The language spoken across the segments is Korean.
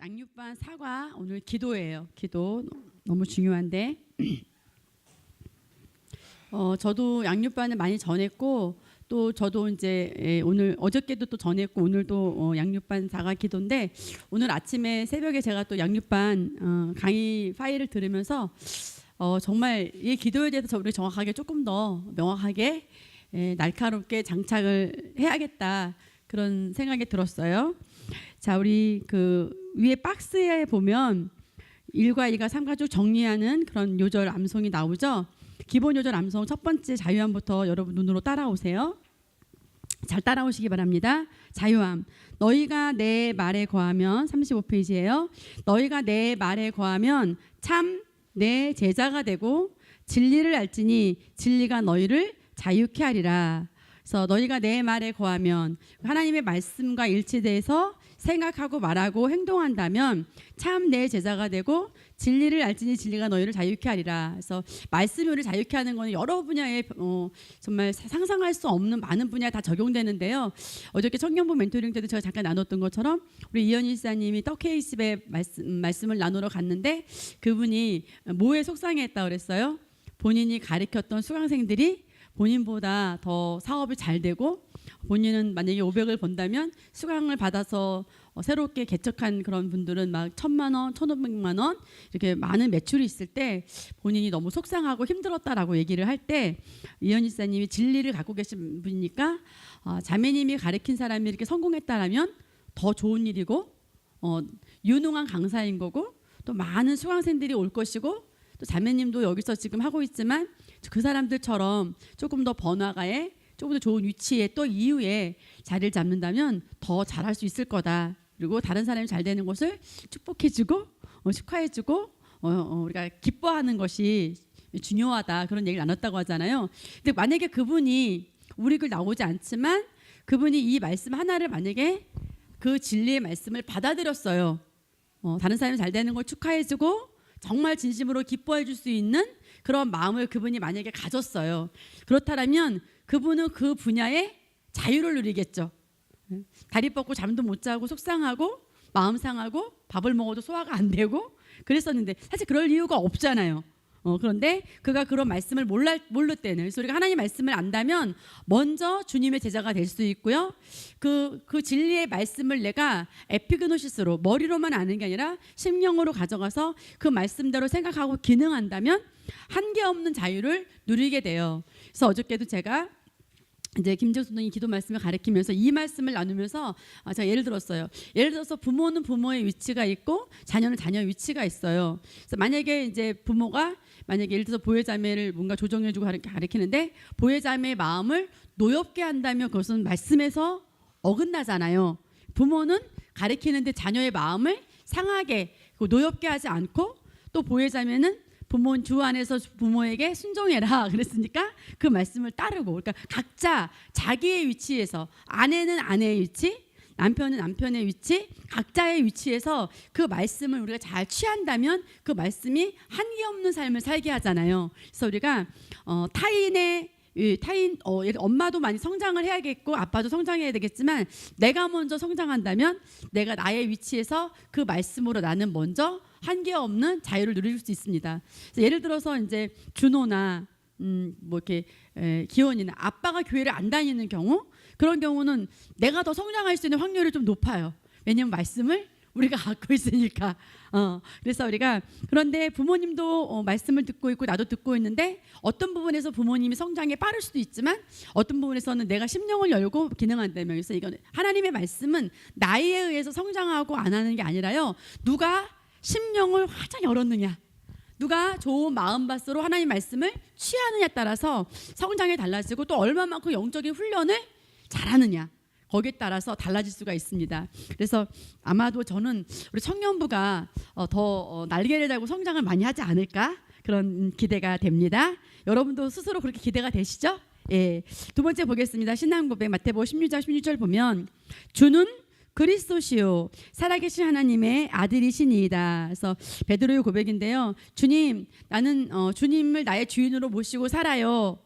양육반 사과 오늘 기도예요. 기도 너무 중요한데 저도 양육반을 많이 전했고 또 저도 이제 오늘 어저께도 또 전했고 오늘도 양육반 사과 기도인데 오늘 아침에 새벽에 제가 또 양육반 강의 파일을 들으면서 정말 이 기도에 대해서 우리 정확하게 조금 더 명확하게 날카롭게 장착을 해야겠다 그런 생각이 들었어요. 자, 우리 그 위에 박스에 보면 1과 2가 3가 쭉 정리하는 그런 요절 암송이 나오죠. 기본 요절 암송 첫 번째 자유함부터 여러분 눈으로 따라오세요. 잘 따라오시기 바랍니다. 자유함. 너희가 내 말에 거하면 35페이지예요. 너희가 내 말에 거하면 참 내 제자가 되고 진리를 알지니 진리가 너희를 자유케 하리라. 그래서 너희가 내 말에 거하면 하나님의 말씀과 일치돼서 생각하고 말하고 행동한다면 참 내 제자가 되고 진리를 알지니 진리가 너희를 자유케 하리라. 그래서 말씀이 우리를 자유케 하는 것은 여러 분야에 정말 상상할 수 없는 많은 분야에 다 적용되는데요. 어저께 청년부 멘토링 때도 제가 잠깐 나눴던 것처럼 우리 이현희 지사님이 떡케이십에 말씀을 나누러 갔는데 그분이 뭐에 속상해했다고 그랬어요? 본인이 가르쳤던 수강생들이 본인보다 더 사업이 잘 되고 본인은 만약에 500을 번다면 수강을 받아서 새롭게 개척한 그런 분들은 막 1,000만 원, 1,500만 원 이렇게 많은 매출이 있을 때 본인이 너무 속상하고 힘들었다라고 얘기를 할 때 이현희 지사님이 진리를 갖고 계신 분이니까 자매님이 가르친 사람이 이렇게 성공했다라면 더 좋은 일이고 유능한 강사인 거고 또 많은 수강생들이 올 것이고 또 자매님도 여기서 지금 하고 있지만 그 사람들처럼 조금 더 번화가에 조금 더 좋은 위치에 또 이후에 자리를 잡는다면 더 잘할 수 있을 거다. 그리고 다른 사람이 잘 되는 것을 축복해주고 축하해주고 우리가 기뻐하는 것이 중요하다. 그런 얘기를 나눴다고 하잖아요. 근데 만약에 그분이 우리 글 나오지 않지만 그분이 이 말씀 하나를 만약에 그 진리의 말씀을 받아들였어요. 다른 사람이 잘 되는 걸 축하해주고 정말 진심으로 기뻐해 줄 수 있는 그런 마음을 그분이 만약에 가졌어요. 그렇다면 그분은 그 분야에 자유를 누리겠죠. 다리 뻗고 잠도 못 자고 속상하고 마음 상하고 밥을 먹어도 소화가 안 되고 그랬었는데 사실 그럴 이유가 없잖아요. 그런데 그가 그런 말씀을 모를 때는 그래서 우리가 하나님 말씀을 안다면 먼저 주님의 제자가 될 수 있고요. 그 진리의 말씀을 내가 에피그노시스로 머리로만 아는 게 아니라 심령으로 가져가서 그 말씀대로 생각하고 기능한다면 한계 없는 자유를 누리게 돼요. 그래서 어저께도 제가 이제 김정수 선생님 기도 말씀을 가르치면서 이 말씀을 나누면서 제가 예를 들었어요. 예를 들어서 부모는 부모의 위치가 있고 자녀는 자녀의 위치가 있어요. 그래서 만약에 이제 부모가 만약에 예를 들어서 보혜자매를 뭔가 조정해주고 가르치는데 보혜자매의 마음을 노엽게 한다면 그것은 말씀에서 어긋나잖아요. 부모는 가르치는데 자녀의 마음을 상하게 노엽게 하지 않고 또 보혜자매는 부모 주 안에서 부모에게 순종해라 그랬으니까 그 말씀을 따르고 그러니까 각자 자기의 위치에서 아내는 아내의 위치 남편은 남편의 위치 각자의 위치에서 그 말씀을 우리가 잘 취한다면 그 말씀이 한계 없는 삶을 살게 하잖아요. 그래서 우리가 타인 엄마도 많이 성장을 해야겠고 아빠도 성장해야 되겠지만 내가 먼저 성장한다면 내가 나의 위치에서 그 말씀으로 나는 먼저 한계 없는 자유를 누릴 수 있습니다. 그래서 예를 들어서 이제 준호나 뭐 이렇게 기원이나 아빠가 교회를 안 다니는 경우 그런 경우는 내가 더 성장할 수 있는 확률이 좀 높아요. 왜냐하면 말씀을 우리가 갖고 있으니까. 그래서 우리가 그런데 부모님도 말씀을 듣고 있고 나도 듣고 있는데 어떤 부분에서 부모님이 성장에 빠를 수도 있지만 어떤 부분에서는 내가 심령을 열고 기능한다면 그래서 이건 하나님의 말씀은 나에 의해서 성장하고 안 하는 게 아니라요. 누가 심령을 활짝 열었느냐 누가 좋은 마음밭으로 하나님 말씀을 취하느냐에 따라서 성장이 달라지고 또 얼마만큼 영적인 훈련을 잘하느냐 거기에 따라서 달라질 수가 있습니다. 그래서 아마도 저는 우리 청년부가 더 날개를 달고 성장을 많이 하지 않을까 그런 기대가 됩니다. 여러분도 스스로 그렇게 기대가 되시죠? 예. 두 번째 보겠습니다. 신앙고백 마태복음 16장 16절 보면 주는 그리스도시요 살아계신 하나님의 아들이시니이다. 그래서 베드로의 고백인데요. 주님, 나는 주님을 나의 주인으로 모시고 살아요.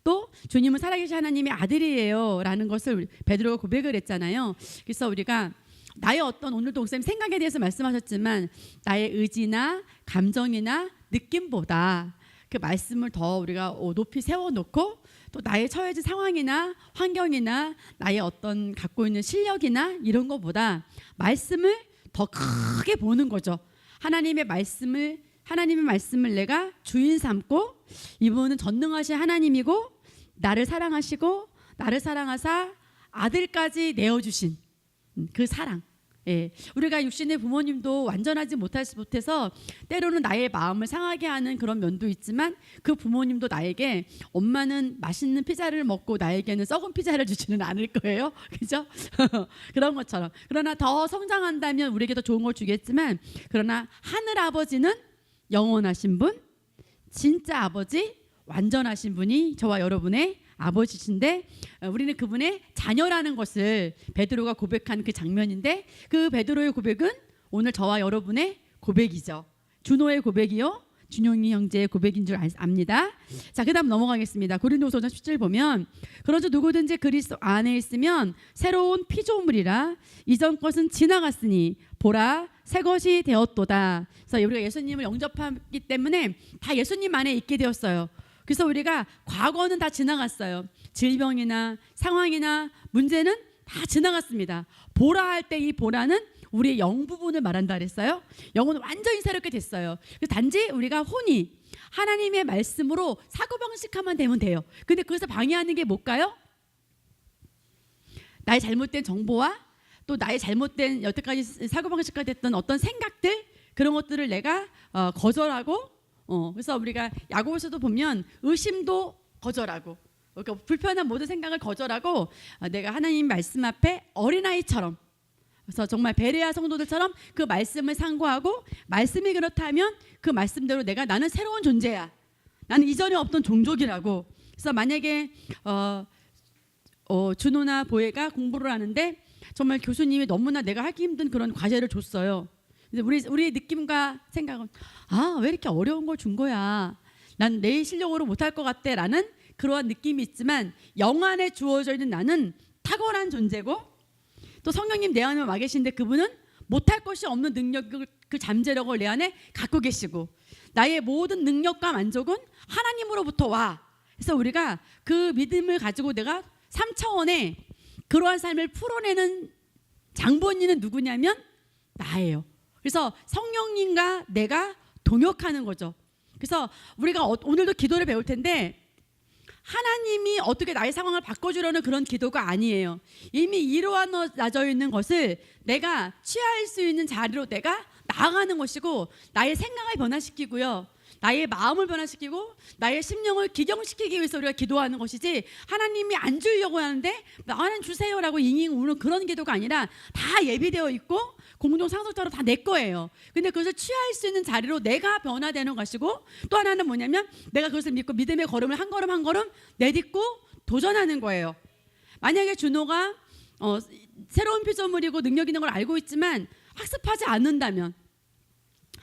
또 주님은 살아계신 하나님의 아들이에요 라는 것을 베드로가 고백을 했잖아요. 그래서 우리가 나의 어떤 오늘도 목사님 생각에 대해서 말씀하셨지만 나의 의지나 감정이나 느낌보다 그 말씀을 더 우리가 높이 세워놓고 또 나의 처해진 상황이나 환경이나 나의 어떤 갖고 있는 실력이나 이런 것보다 말씀을 더 크게 보는 거죠. 하나님의 말씀을 내가 주인 삼고 이분은 전능하신 하나님이고 나를 사랑하시고 나를 사랑하사 아들까지 내어주신 그 사랑. 예, 우리가 육신의 부모님도 완전하지 못해서 때로는 나의 마음을 상하게 하는 그런 면도 있지만 그 부모님도 나에게 엄마는 맛있는 피자를 먹고 나에게는 썩은 피자를 주지는 않을 거예요. 그죠? 그런 것처럼. 그러나 더 성장한다면 우리에게 더 좋은 걸 주겠지만 그러나 하늘 아버지는 영원하신 분, 진짜 아버지, 완전하신 분이 저와 여러분의 아버지신데 우리는 그분의 자녀라는 것을 베드로가 고백한 그 장면인데 그 베드로의 고백은 오늘 저와 여러분의 고백이죠. 준호의 고백이요, 준용이 형제의 고백인 줄 압니다. 자, 그다음 넘어가겠습니다. 고린도후서 10절 보면 그런즉 누구든지 그리스도 안에 있으면 새로운 피조물이라 이전 것은 지나갔으니 보라 새 것이 되었도다. 그래서 우리가 예수님을 영접하기 때문에 다 예수님 안에 있게 되었어요. 그래서 우리가 과거는 다 지나갔어요. 질병이나 상황이나 문제는 다 지나갔습니다. 보라 할 때 이 보라는 우리의 영 부분을 말한다 그랬어요. 영은 완전히 새롭게 됐어요. 단지 우리가 혼이 하나님의 말씀으로 사고방식하면 되면 돼요. 근데 그것을 방해하는 게 뭘까요? 나의 잘못된 정보와 또 나의 잘못된 여태까지 사고방식화 됐던 어떤 생각들, 그런 것들을 내가 거절하고 그래서 우리가 야고보서도 보면 의심도 거절하고 그러니까 불편한 모든 생각을 거절하고 내가 하나님 말씀 앞에 어린아이처럼, 그래서 정말 베레아 성도들처럼 그 말씀을 상고하고 말씀이 그렇다면 그 말씀대로 나는 새로운 존재야. 나는 이전에 없던 종족이라고. 그래서 만약에 준호나 보혜가 공부를 하는데 정말 교수님이 너무나 내가 하기 힘든 그런 과제를 줬어요. 우리의 느낌과 생각은 왜 이렇게 어려운 걸 준 거야. 난 내 실력으로 못할 것 같아 라는 그러한 느낌이 있지만 영 안에 주어져 있는 나는 탁월한 존재고 또 성령님 내 안에 와 계신데 그분은 못할 것이 없는 능력을, 그 잠재력을 내 안에 갖고 계시고 나의 모든 능력과 만족은 하나님으로부터 와. 그래서 우리가 그 믿음을 가지고 내가 3차원의 그러한 삶을 풀어내는 장본인은 누구냐면 나예요. 그래서 성령님과 내가 동역하는 거죠. 그래서 우리가 오늘도 기도를 배울 텐데 하나님이 어떻게 나의 상황을 바꿔주려는 그런 기도가 아니에요. 이미 이루어져 있는 것을 내가 취할 수 있는 자리로 내가 나아가는 것이고 나의 생각을 변화시키고요. 나의 마음을 변화시키고 나의 심령을 기경시키기 위해서 우리가 기도하는 것이지 하나님이 안 주려고 하는데 나는 주세요라고 잉잉 우는 그런 기도가 아니라 다 예비되어 있고 공동 상속자로 다 내 거예요. 근데 그것을 취할 수 있는 자리로 내가 변화되는 것이고 또 하나는 뭐냐면 내가 그것을 믿고 믿음의 걸음을 한 걸음 한 걸음 내딛고 도전하는 거예요. 만약에 준호가 새로운 피조물이고 능력 있는 걸 알고 있지만 학습하지 않는다면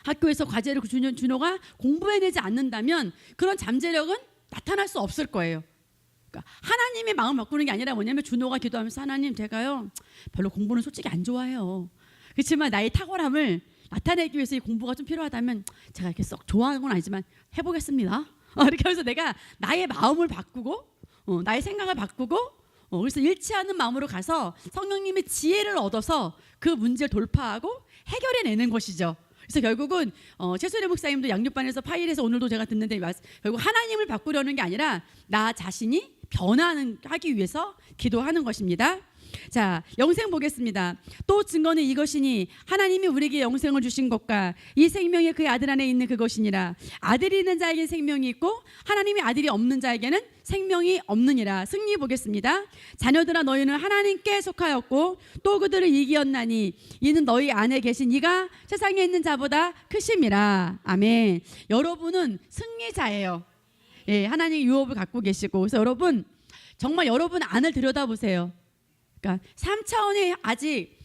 학교에서 과제를 준호가 공부해내지 않는다면 그런 잠재력은 나타날 수 없을 거예요. 그러니까 하나님의 마음을 바꾸는 게 아니라 뭐냐면 준호가 기도하면서 하나님 제가요 별로 공부는 솔직히 안 좋아해요. 그렇지만 나의 탁월함을 나타내기 위해서 이 공부가 좀 필요하다면 제가 이렇게 썩 좋아하는 건 아니지만 해보겠습니다. 이렇게 하면서 내가 나의 마음을 바꾸고 나의 생각을 바꾸고 그래서 잃지 않은 마음으로 가서 성령님의 지혜를 얻어서 그 문제를 돌파하고 해결해내는 것이죠. 그래서 결국은 최수래 목사님도 양육반에서 파일에서 오늘도 제가 듣는데 결국 하나님을 바꾸려는 게 아니라 나 자신이 변화하기 위해서 기도하는 것입니다. 자, 영생 보겠습니다. 또 증거는 이것이니 하나님이 우리에게 영생을 주신 것과 이 생명이 그의 아들 안에 있는 그것이니라. 아들이 있는 자에게는 생명이 있고 하나님의 아들이 없는 자에게는 생명이 없느니라. 승리 보겠습니다. 자녀들아 너희는 하나님께 속하였고 또 그들을 이기었나니 이는 너희 안에 계신 이가 세상에 있는 자보다 크심이라. 아멘. 여러분은 승리자예요. 예, 하나님의 유업을 갖고 계시고 그래서 여러분 정말 여러분 안을 들여다보세요. 그러니까 3차원의 아직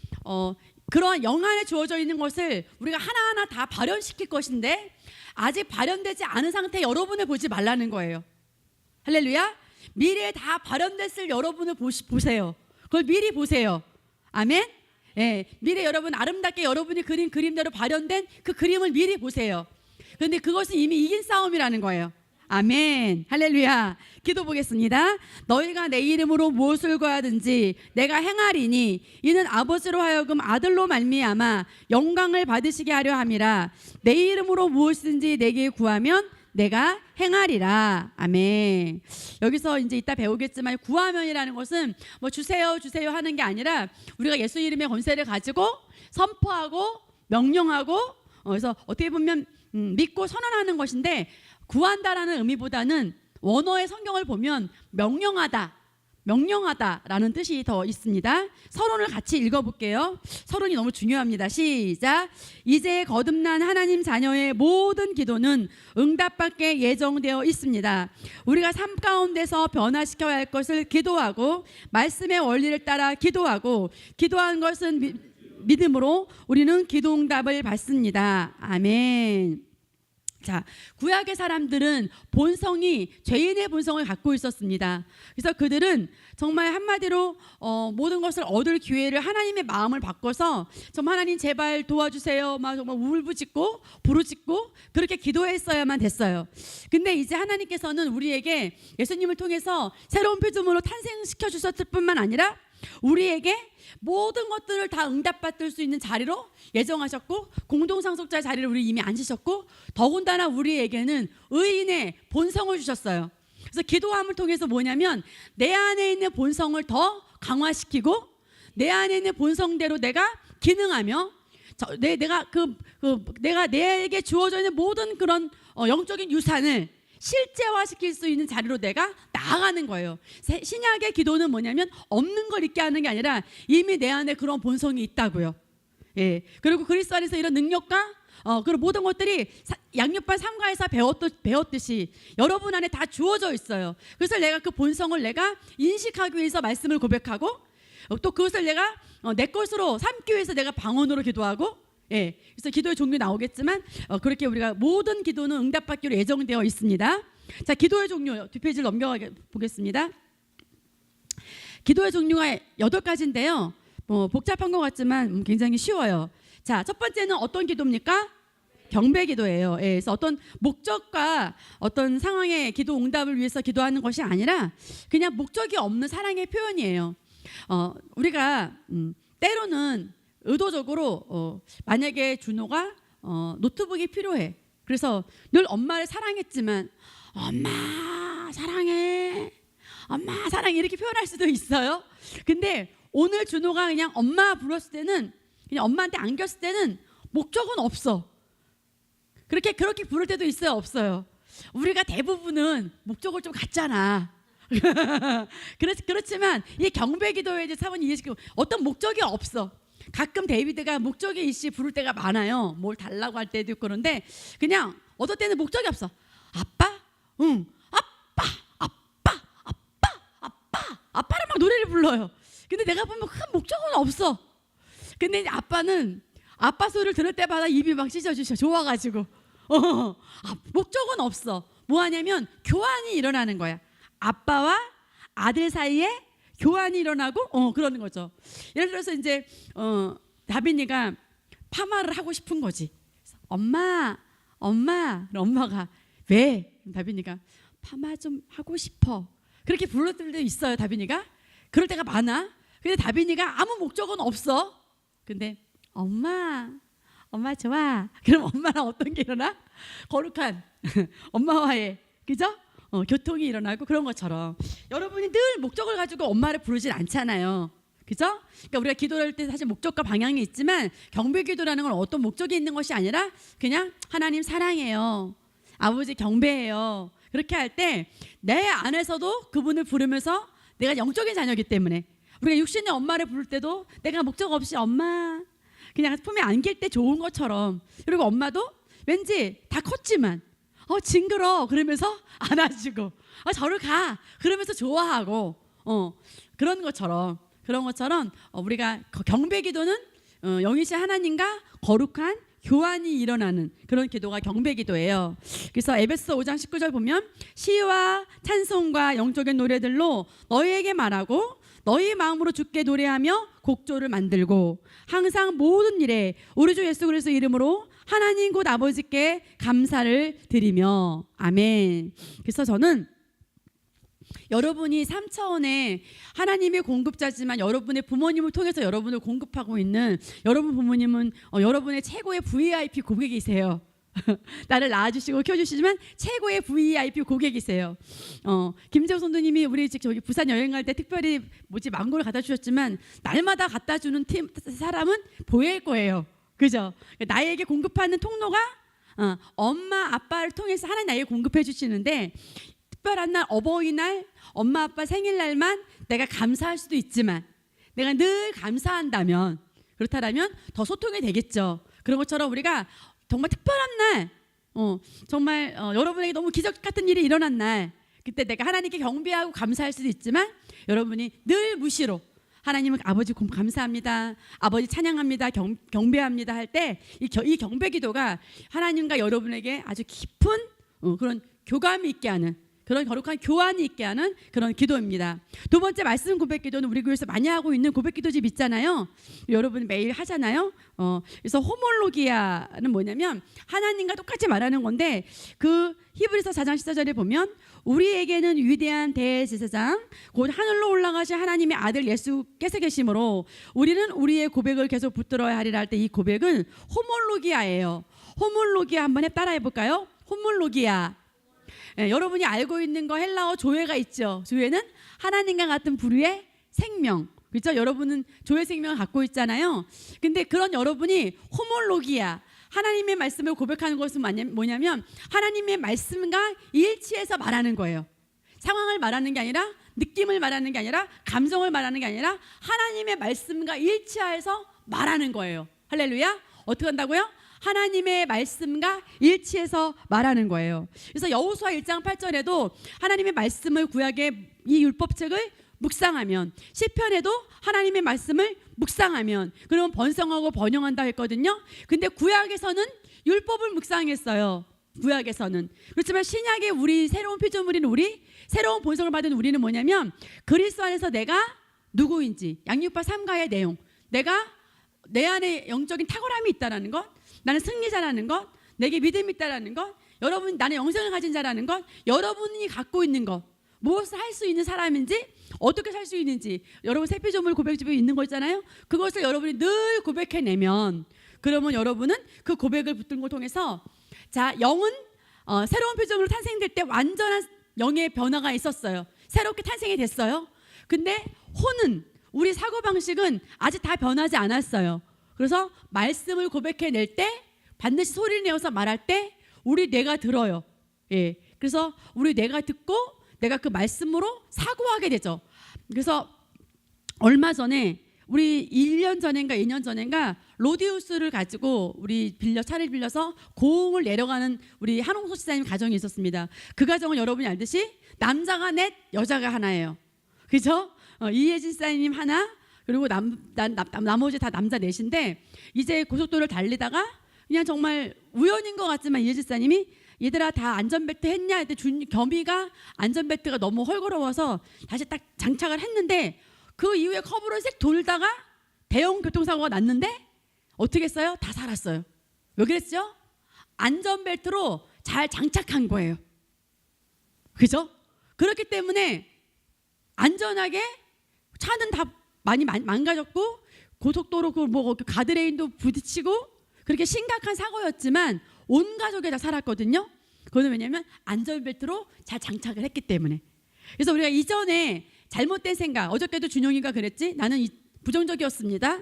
그러한 영 안에 주어져 있는 것을 우리가 하나하나 다 발현시킬 것인데 아직 발현되지 않은 상태의 여러분을 보지 말라는 거예요. 할렐루야. 미래에 다 발현됐을 여러분을 보세요. 그걸 미리 보세요. 아멘. 예, 미래 여러분 아름답게 여러분이 그린 그림대로 발현된 그 그림을 미리 보세요. 그런데 그것은 이미 이긴 싸움이라는 거예요. 아멘. 할렐루야. 기도 보겠습니다. 너희가 내 이름으로 무엇을 구하든지 내가 행하리니 이는 아버지로 하여금 아들로 말미암아 영광을 받으시게 하려 함이라. 내 이름으로 무엇이든지 내게 구하면 내가 행하리라. 아멘. 여기서 이제 이따 배우겠지만 구하면이라는 것은 뭐 주세요 주세요 하는 게 아니라 우리가 예수 이름의 권세를 가지고 선포하고 명령하고 그래서 어떻게 보면 믿고 선언하는 것인데, 구한다라는 의미보다는 원어의 성경을 보면 명령하다라는 뜻이 더 있습니다. 서론을 같이 읽어볼게요. 서론이 너무 중요합니다. 시작. 이제 거듭난 하나님 자녀의 모든 기도는 응답받게 예정되어 있습니다. 우리가 삶 가운데서 변화시켜야 할 것을 기도하고 말씀의 원리를 따라 기도하고 기도한 것은 믿음으로 우리는 기도 응답을 받습니다. 아멘. 자, 구약의 사람들은 본성이 죄인의 본성을 갖고 있었습니다. 그래서 그들은 정말 한마디로 모든 것을 얻을 기회를 하나님의 마음을 바꿔서 정말 하나님 제발 도와주세요 막 정말 울부짖고 부르짖고 그렇게 기도했어야만 됐어요. 근데 이제 하나님께서는 우리에게 예수님을 통해서 새로운 피조물로 탄생시켜 주셨을 뿐만 아니라 우리에게 모든 것들을 다 응답받을 수 있는 자리로 예정하셨고 공동상속자 자리를 우리 이미 앉으셨고 더군다나 우리에게는 의인의 본성을 주셨어요. 그래서 기도함을 통해서 뭐냐면 내 안에 있는 본성을 더 강화시키고 내 안에 있는 본성대로 내가 기능하며 내가 내게 주어져 있는 모든 그런 영적인 유산을 실제화시킬 수 있는 자리로 내가 나아가는 거예요. 신약의 기도는 뭐냐면 없는 걸 있게 하는 게 아니라 이미 내 안에 그런 본성이 있다고요. 예. 그리고 그리스도 안에서 이런 능력과 그리고 모든 것들이 양육반 3가에서 배웠듯이 여러분 안에 다 주어져 있어요. 그래서 내가 그 본성을 내가 인식하기 위해서 말씀을 고백하고 또 그것을 내가 내 것으로 삼기 위해서 내가 방언으로 기도하고 예, 그래서 기도의 종류 나오겠지만 그렇게 우리가 모든 기도는 응답받기로 예정되어 있습니다. 자, 기도의 종류 뒷페이지를 넘겨 보겠습니다. 기도의 종류가 8가지인데요. 복잡한 것 같지만 굉장히 쉬워요. 자, 첫 번째는 어떤 기도입니까? 경배 기도예요. 예, 그래서 어떤 목적과 어떤 상황의 기도 응답을 위해서 기도하는 것이 아니라 그냥 목적이 없는 사랑의 표현이에요. 우리가 때로는 의도적으로 만약에 준호가 노트북이 필요해. 그래서 늘 엄마를 사랑했지만 엄마 사랑해, 엄마 사랑해 이렇게 표현할 수도 있어요. 근데 오늘 준호가 그냥 엄마 불렀을 때는 그냥 엄마한테 안겼을 때는 목적은 없어. 그렇게 부를 때도 있어요, 없어요? 우리가 대부분은 목적을 좀 갖잖아. 그렇지만 이 경배 기도에 이제 사모님 이해시키고 어떤 목적이 없어. 가끔 데이비드가 목적이 있이 부를 때가 많아요. 뭘 달라고 할 때도 있고 그런데 그냥 어떨 때는 목적이 없어. 아빠? 응. 아빠랑 막 노래를 불러요. 근데 내가 보면 큰 목적은 없어. 근데 아빠는 아빠 소리를 들을 때마다 입이 막 찢어지셔. 좋아가지고. 목적은 없어. 뭐 하냐면 교환이 일어나는 거야. 아빠와 아들 사이에 교환이 일어나고 그러는 거죠. 예를 들어서 이제 다빈이가 파마를 하고 싶은 거지. 엄마 엄마가 왜? 다빈이가 파마 좀 하고 싶어. 그렇게 불렀을 때도 있어요. 다빈이가 그럴 때가 많아. 근데 다빈이가 아무 목적은 없어. 근데 엄마 좋아. 그럼 엄마랑 어떤 게 일어나? 거룩한 엄마와의 그죠? 교통이 일어나고 그런 것처럼 여러분이 늘 목적을 가지고 엄마를 부르진 않잖아요. 그죠? 그러니까 우리가 기도할 때 사실 목적과 방향이 있지만 경배 기도라는 건 어떤 목적이 있는 것이 아니라 그냥 하나님 사랑해요. 아버지 경배해요. 그렇게 할 때 내 안에서도 그분을 부르면서 내가 영적인 자녀이기 때문에 우리가 육신의 엄마를 부를 때도 내가 목적 없이 엄마 그냥 품에 안길 때 좋은 것처럼 그리고 엄마도 왠지 다 컸지만 징그러 그러면서 안아주고 저를 가 그러면서 좋아하고 그런 것처럼 우리가 경배 기도는 영이신 하나님과 거룩한 교환이 일어나는 그런 기도가 경배 기도예요. 그래서 에베소 5장 19절 보면 시와 찬송과 영적인 노래들로 너희에게 말하고 너희 마음으로 주께 노래하며 곡조를 만들고 항상 모든 일에 우리 주 예수 그리스도 이름으로 하나님 곧 아버지께 감사를 드리며 아멘. 그래서 저는 여러분이 3차원의 하나님의 공급자지만 여러분의 부모님을 통해서 여러분을 공급하고 있는 여러분 부모님은 여러분의 최고의 VIP 고객이세요. 나를 낳아주시고 키워주시지만 최고의 VIP 고객이세요. 김재호 선도님이 우리 저기 부산 여행 갈 때 특별히 망고를 갖다 주셨지만 날마다 갖다 주는 사람은 보혜일 거예요. 그죠? 나에게 공급하는 통로가 엄마 아빠를 통해서 하나님 나에게 공급해 주시는데 특별한 날 어버이날 엄마 아빠 생일날만 내가 감사할 수도 있지만 내가 늘 감사한다면 그렇다면 더 소통이 되겠죠. 그런 것처럼 우리가 정말 특별한 날 정말 여러분에게 너무 기적 같은 일이 일어난 날 그때 내가 하나님께 경배하고 감사할 수도 있지만 여러분이 늘 무시로 하나님은 아버지 감사합니다. 아버지 찬양합니다. 경배합니다 할 때 이 경배 기도가 하나님과 여러분에게 아주 깊은 그런 교감이 있게 하는 그런 거룩한 교환이 있게 하는 그런 기도입니다. 두 번째 말씀 고백 기도는 우리 교회에서 많이 하고 있는 고백 기도집 있잖아요. 여러분 매일 하잖아요. 그래서 호몰로기아는 뭐냐면 하나님과 똑같이 말하는 건데 그 히브리서 4장 14절에 보면 우리에게는 위대한 대제사장 곧 하늘로 올라가신 하나님의 아들 예수께서 계심으로 우리는 우리의 고백을 계속 붙들어야 하리라 할 때 이 고백은 호몰로기아예요. 호몰로기아 한번 따라해 볼까요? 호몰로기아. 여러분이 알고 있는 거 헬라어 조회가 있죠. 조회는 하나님과 같은 부류의 생명. 그렇죠? 여러분은 조회 생명을 갖고 있잖아요. 근데 그런 여러분이 호몰로기아 하나님의 말씀을 고백하는 것은 뭐냐면 하나님의 말씀과 일치해서 말하는 거예요. 상황을 말하는 게 아니라 느낌을 말하는 게 아니라 감정을 말하는 게 아니라 하나님의 말씀과 일치해서 말하는 거예요. 할렐루야. 어떻게 한다고요? 하나님의 말씀과 일치해서 말하는 거예요. 그래서 여호수아 1장 8절에도 하나님의 말씀을 구약의 이 율법책을 묵상하면 시편에도 하나님의 말씀을 묵상하면 그러면 번성하고 번영한다 했거든요. 근데 구약에서는 율법을 묵상했어요. 구약에서는. 그렇지만 신약의 우리 새로운 피조물인 우리 새로운 본성을 받은 우리는 뭐냐면 그리스도 안에서 내가 누구인지 양육파 3가의 내용 내가 내 안에 영적인 탁월함이 있다는 것 나는 승리자라는 것, 내게 믿음이 있다라는 것, 여러분 나는 영생을 가진 자라는 것, 여러분이 갖고 있는 것, 무엇을 할 수 있는 사람인지, 어떻게 살 수 있는지, 여러분 새피조물 고백집에 있는 거 있잖아요. 그것을 여러분이 늘 고백해내면, 그러면 여러분은 그 고백을 붙든 걸 통해서, 자 영은 새로운 피조물로 탄생될 때 완전한 영의 변화가 있었어요. 새롭게 탄생이 됐어요. 근데 혼은 우리 사고 방식은 아직 다 변하지 않았어요. 그래서 말씀을 고백해낼 때 반드시 소리를 내어서 말할 때 우리 뇌가 들어요. 예. 그래서 우리 뇌가 듣고 내가 그 말씀으로 사고하게 되죠. 그래서 얼마 전에 우리 1년 전인가 2년 전인가 로디우스를 가지고 우리 차를 빌려서 고흥을 내려가는 우리 한홍소 지사님 가정이 있었습니다. 그 가정은 여러분이 알듯이 남자가 넷 여자가 하나예요. 그죠? 이혜진 지사님 하나 그리고 나머지 다 남자 넷인데 이제 고속도로를 달리다가 그냥 정말 우연인 것 같지만 이혜진 지사님이 얘들아 다 안전벨트 했냐 했더니 겸이가 안전벨트가 너무 헐거러워서 다시 딱 장착을 했는데 그 이후에 커브를 색 돌다가 대형 교통사고가 났는데 어떻게 했어요? 다 살았어요. 왜 그랬죠? 안전벨트로 잘 장착한 거예요. 그죠? 그렇기 때문에 안전하게 차는 다 많이 망가졌고 고속도로 그 가드레인도 부딪히고 그렇게 심각한 사고였지만 온 가족이 다 살았거든요. 그거는 왜냐하면 안전벨트로 잘 장착을 했기 때문에. 그래서 우리가 이전에 잘못된 생각, 어저께도 준영이가 그랬지. 나는 부정적이었습니다.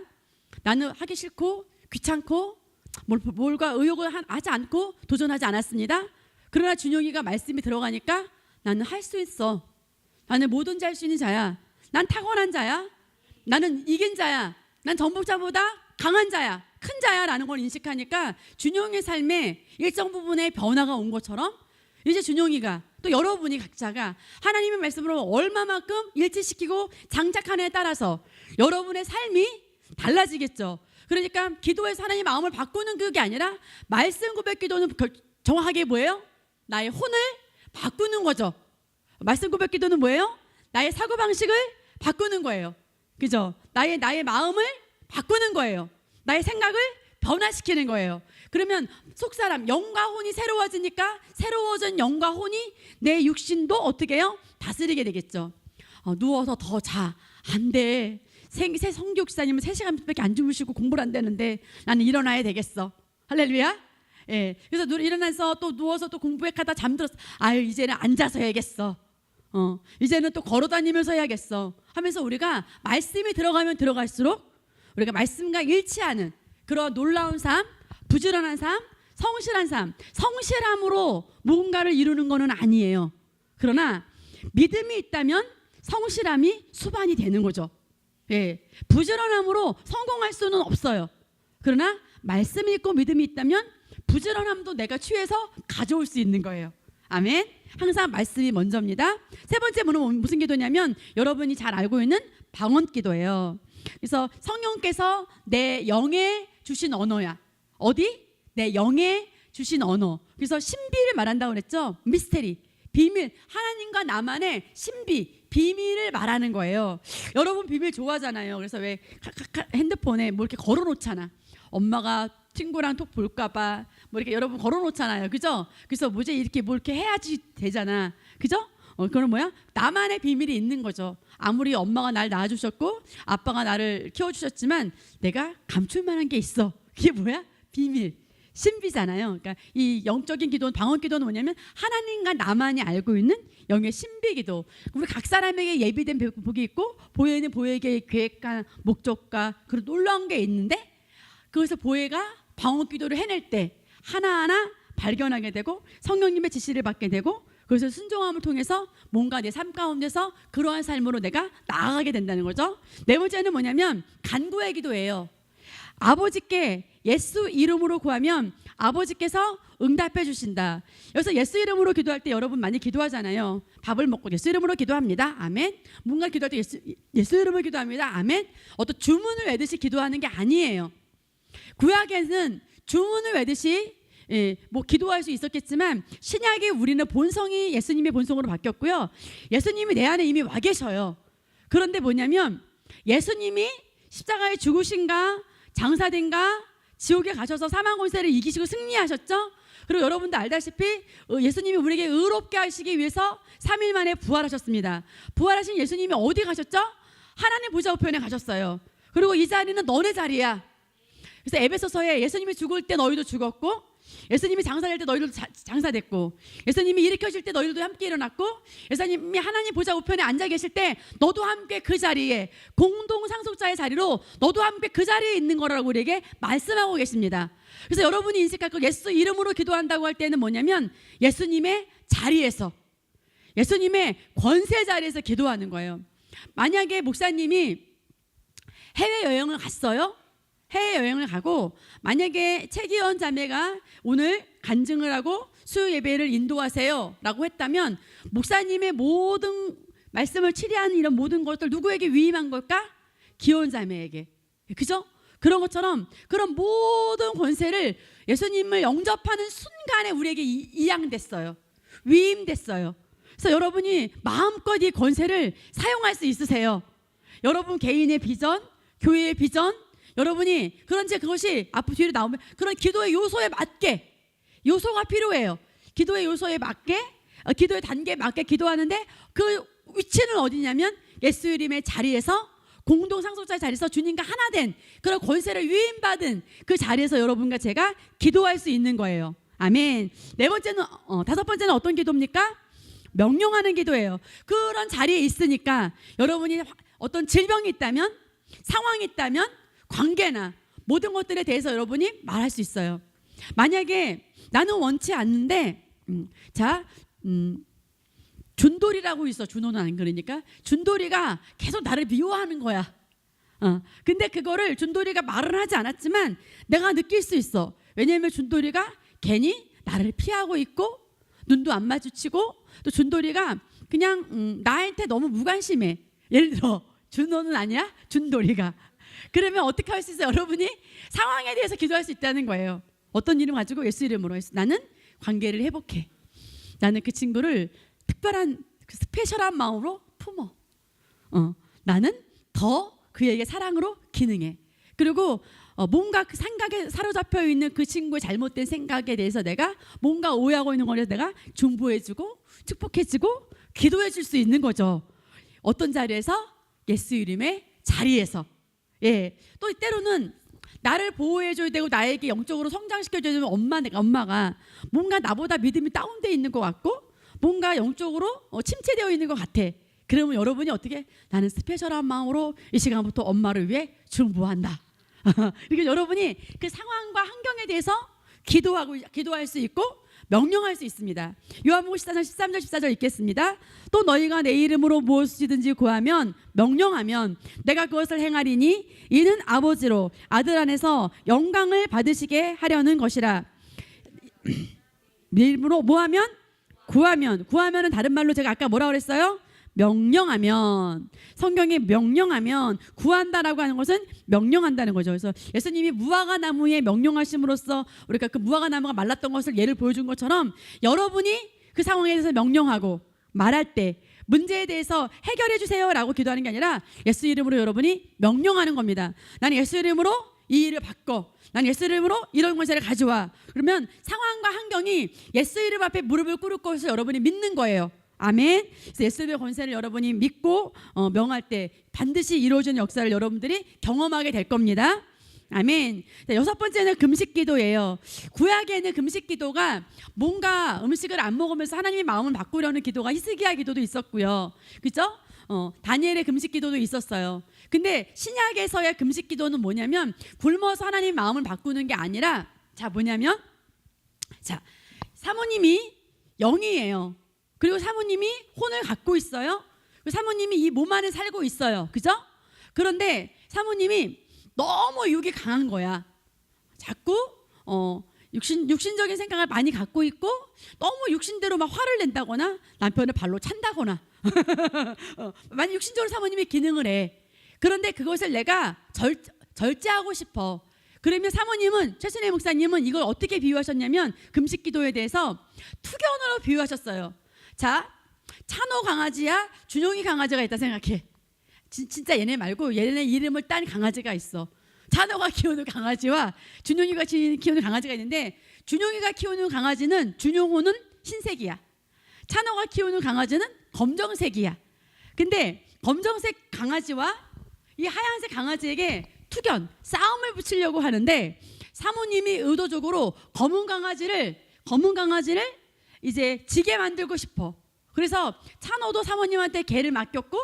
나는 하기 싫고 귀찮고 뭘과 의욕을 하지 않고 도전하지 않았습니다. 그러나 준영이가 말씀이 들어가니까 나는 할 수 있어. 나는 뭐든지 할 수 있는 자야. 난 타고난 자야. 나는 이긴 자야. 난 전복자보다 강한 자야. 큰 자야 라는 걸 인식하니까 준영의 삶에 일정 부분의 변화가 온 것처럼 이제 준영이가 또 여러분이 각자가 하나님의 말씀으로 얼마만큼 일치시키고 장착하느냐에 따라서 여러분의 삶이 달라지겠죠. 그러니까 기도에서 하나님의 마음을 바꾸는 그게 아니라 말씀 고백 기도는 정확하게 뭐예요? 나의 혼을 바꾸는 거죠. 말씀 고백 기도는 뭐예요? 나의 사고방식을 바꾸는 거예요. 그죠? 나의 마음을 바꾸는 거예요. 나의 생각을 변화시키는 거예요. 그러면 속사람 영과 혼이 새로워지니까 새로워진 영과 혼이 내 육신도 어떻게 해요? 다스리게 되겠죠. 누워서 더 자. 안 돼. 성교육사님은 3시간밖에 안 주무시고 공부를 안 되는데 나는 일어나야 되겠어. 할렐루야. 예. 그래서 일어나서 또 누워서 또 공부하다 잠들었어. 아유, 이제는 앉아서 해야겠어. 이제는 또 걸어다니면서 해야겠어 하면서 우리가 말씀이 들어가면 들어갈수록 우리가 말씀과 일치하는 그런 놀라운 삶, 부지런한 삶, 성실한 삶. 성실함으로 무언가를 이루는 것은 아니에요. 그러나 믿음이 있다면 성실함이 수반이 되는 거죠. 예. 부지런함으로 성공할 수는 없어요. 그러나 말씀이 있고 믿음이 있다면 부지런함도 내가 취해서 가져올 수 있는 거예요. 아멘. 항상 말씀이 먼저입니다. 세 번째 문은 무슨 기도냐면 여러분이 잘 알고 있는 방언 기도예요. 그래서 성령께서 내 영에 주신 언어야. 어디? 내 영에 주신 언어. 그래서 신비를 말한다고 그랬죠. 미스테리, 비밀. 하나님과 나만의 신비, 비밀을 말하는 거예요. 여러분 비밀 좋아하잖아요. 그래서 왜 핸드폰에 뭐 이렇게 걸어놓잖아. 엄마가 친구랑 톡 볼까봐 뭐 이렇게 여러분 걸어놓잖아요. 그죠? 그래서 뭐지 이렇게 뭐 이렇게 해야지 되잖아. 그죠? 그건 뭐야? 나만의 비밀이 있는 거죠. 아무리 엄마가 날 낳아주셨고 아빠가 나를 키워주셨지만 내가 감출 만한 게 있어. 그게 뭐야? 비밀. 신비잖아요. 그러니까 이 영적인 기도는 방언 기도는 뭐냐면 하나님과 나만이 알고 있는 영의 신비 기도. 우리 각 사람에게 예비된 복이 있고 보혜는 보혜에게 계획과 목적과 그런 놀라운 게 있는데 그래서 보혜가 방언 기도를 해낼 때 하나하나 발견하게 되고 성령님의 지시를 받게 되고 그래서 순종함을 통해서 뭔가 내 삶 가운데서 그러한 삶으로 내가 나아가게 된다는 거죠. 네 번째는 뭐냐면 간구의 기도예요. 아버지께 예수 이름으로 구하면 아버지께서 응답해 주신다. 여기서 예수 이름으로 기도할 때 여러분 많이 기도하잖아요. 밥을 먹고 예수 이름으로 기도합니다. 아멘. 뭔가 기도할 때 예수 이름으로 기도합니다. 아멘. 어떤 주문을 외듯이 기도하는 게 아니에요. 구약에는 주문을 외듯이 뭐 기도할 수 있었겠지만 신약에 우리는 본성이 예수님의 본성으로 바뀌었고요. 예수님이 내 안에 이미 와 계셔요. 그런데 뭐냐면 예수님이 십자가에 죽으신가 장사된가 지옥에 가셔서 사망 권세를 이기시고 승리하셨죠. 그리고 여러분도 알다시피 예수님이 우리에게 의롭게 하시기 위해서 3일 만에 부활하셨습니다. 부활하신 예수님이 어디 가셨죠? 하나님 보좌 우편에 가셨어요. 그리고 이 자리는 너네 자리야. 그래서 에베소서에 예수님이 죽을 때 너희도 죽었고 예수님이 장사될 때 너희들도 장사됐고 예수님이 일으켜질 때 너희들도 함께 일어났고 예수님이 하나님 보좌 우편에 앉아 계실 때 너도 함께 그 자리에 공동 상속자의 자리로 너도 함께 그 자리에 있는 거라고 우리에게 말씀하고 계십니다. 그래서 여러분이 인식할 거 예수 이름으로 기도한다고 할 때는 뭐냐면 예수님의 자리에서 예수님의 권세 자리에서 기도하는 거예요. 만약에 목사님이 해외여행을 갔어요. 해외여행을 가고 만약에 최기원 자매가 오늘 간증을 하고 수요 예배를 인도하세요 라고 했다면 목사님의 모든 말씀을 치리하는 이런 모든 것들 누구에게 위임한 걸까? 기원 자매에게. 그죠? 그런 것처럼 그런 모든 권세를 예수님을 영접하는 순간에 우리에게 이양됐어요. 위임됐어요. 그래서 여러분이 마음껏 이 권세를 사용할 수 있으세요. 여러분 개인의 비전, 교회의 비전 여러분이 그런지 그것이 앞으로 뒤로 나오면 그런 기도의 요소에 맞게 요소가 필요해요. 기도의 요소에 맞게 기도의 단계에 맞게 기도하는데 그 위치는 어디냐면 예수 이름의 자리에서 공동 상속자의 자리에서 주님과 하나 된 그런 권세를 위임받은 그 자리에서 여러분과 제가 기도할 수 있는 거예요. 아멘. 네 번째는 다섯 번째는 어떤 기도입니까? 명령하는 기도예요. 그런 자리에 있으니까 여러분이 어떤 질병이 있다면 상황이 있다면 관계나 모든 것들에 대해서 여러분이 말할 수 있어요. 만약에 나는 원치 않는데 준돌이라고 있어. 준호는 안 그러니까 준돌이가 계속 나를 미워하는 거야. 근데 그거를 준돌이가 말은 하지 않았지만 내가 느낄 수 있어. 왜냐하면 준돌이가 괜히 나를 피하고 있고 눈도 안 마주치고 또 준돌이가 그냥 나한테 너무 무관심해. 예를 들어 준호는 아니야? 준돌이가. 그러면 어떻게 할 수 있어요? 여러분이 상황에 대해서 기도할 수 있다는 거예요. 어떤 이름 가지고 예수 이름으로 해서 나는 관계를 회복해. 나는 그 친구를 특별한 그 스페셜한 마음으로 품어. 나는 더 그에게 사랑으로 기능해. 그리고 뭔가 그 생각에 사로잡혀 있는 그 친구의 잘못된 생각에 대해서 내가 뭔가 오해하고 있는 거를 내가 중보해주고 축복해주고 기도해줄 수 있는 거죠. 어떤 자리에서? 예수 이름의 자리에서. 예. 또 때로는 나를 보호해줘야 되고 나에게 영적으로 성장시켜줘야 되는 엄마가 뭔가 나보다 믿음이 다운되어 있는 것 같고 뭔가 영적으로 침체되어 있는 것 같아. 그러면 여러분이 어떻게? 나는 스페셜한 마음으로 이 시간부터 엄마를 위해 중보한다. 그러니까 여러분이 그 상황과 환경에 대해서 기도할 수 있고 명령할 수 있습니다. 요한복음 14장 13절 14절 읽겠습니다. 또 너희가 내 이름으로 무엇이든지 구하면 명령하면 내가 그것을 행하리니 이는 아버지로 아들 안에서 영광을 받으시게 하려는 것이라. 내 이름으로 뭐하면? 구하면은 다른 말로 제가 아까 뭐라고 그랬어요? 명령하면. 성경에 명령하면 구한다라고 하는 것은 명령한다는 거죠. 그래서 예수님이 무화과 나무에 명령하심으로써 우리가 그 무화과 나무가 말랐던 것을 예를 보여준 것처럼 여러분이 그 상황에 대해서 명령하고 말할 때 문제에 대해서 해결해 주세요라고 기도하는 게 아니라 예수 이름으로 여러분이 명령하는 겁니다. 나는 예수 이름으로 이 일을 바꿔. 나는 예수 이름으로 이런 권세를 가져와. 그러면 상황과 환경이 예수 이름 앞에 무릎을 꿇을 것을 여러분이 믿는 거예요. 아멘. 그래서 예수의 권세를 여러분이 믿고 명할 때 반드시 이루어지는 역사를 여러분들이 경험하게 될 겁니다. 아멘. 여섯 번째는 금식 기도예요. 구약에는 금식 기도가 뭔가 음식을 안 먹으면서 하나님의 마음을 바꾸려는 기도가 히스기야 기도도 있었고요. 그죠? 다니엘의 금식 기도도 있었어요. 근데 신약에서의 금식 기도는 뭐냐면 굶어서 하나님의 마음을 바꾸는 게 아니라 뭐냐면 사모님이 영이에요. 그리고 사모님이 혼을 갖고 있어요. 사모님이 이 몸 안에 살고 있어요. 그죠? 그런데 사모님이 너무 육이 강한 거야. 자꾸 육신적인 생각을 많이 갖고 있고 너무 육신대로 막 화를 낸다거나 남편을 발로 찬다거나 많이 육신적으로 사모님이 기능을 해. 그런데 그것을 내가 절제하고 싶어. 그러면 사모님은 최순애 목사님은 이걸 어떻게 비유하셨냐면 금식 기도에 대해서 투견으로 비유하셨어요. 찬호 강아지야 준용이 강아지가 있다 생각해. 진짜 얘네 말고 얘네 이름을 딴 강아지가 있어. 찬호가 키우는 강아지와 준용이가 키우는 강아지가 있는데 준용이가 키우는 강아지는 준용호는 흰색이야. 찬호가 키우는 강아지는 검정색이야. 근데 검정색 강아지와 이 하얀색 강아지에게 싸움을 붙이려고 하는데 사모님이 의도적으로 검은 강아지를 이제 지게 만들고 싶어. 그래서 찬호도 사모님한테 개를 맡겼고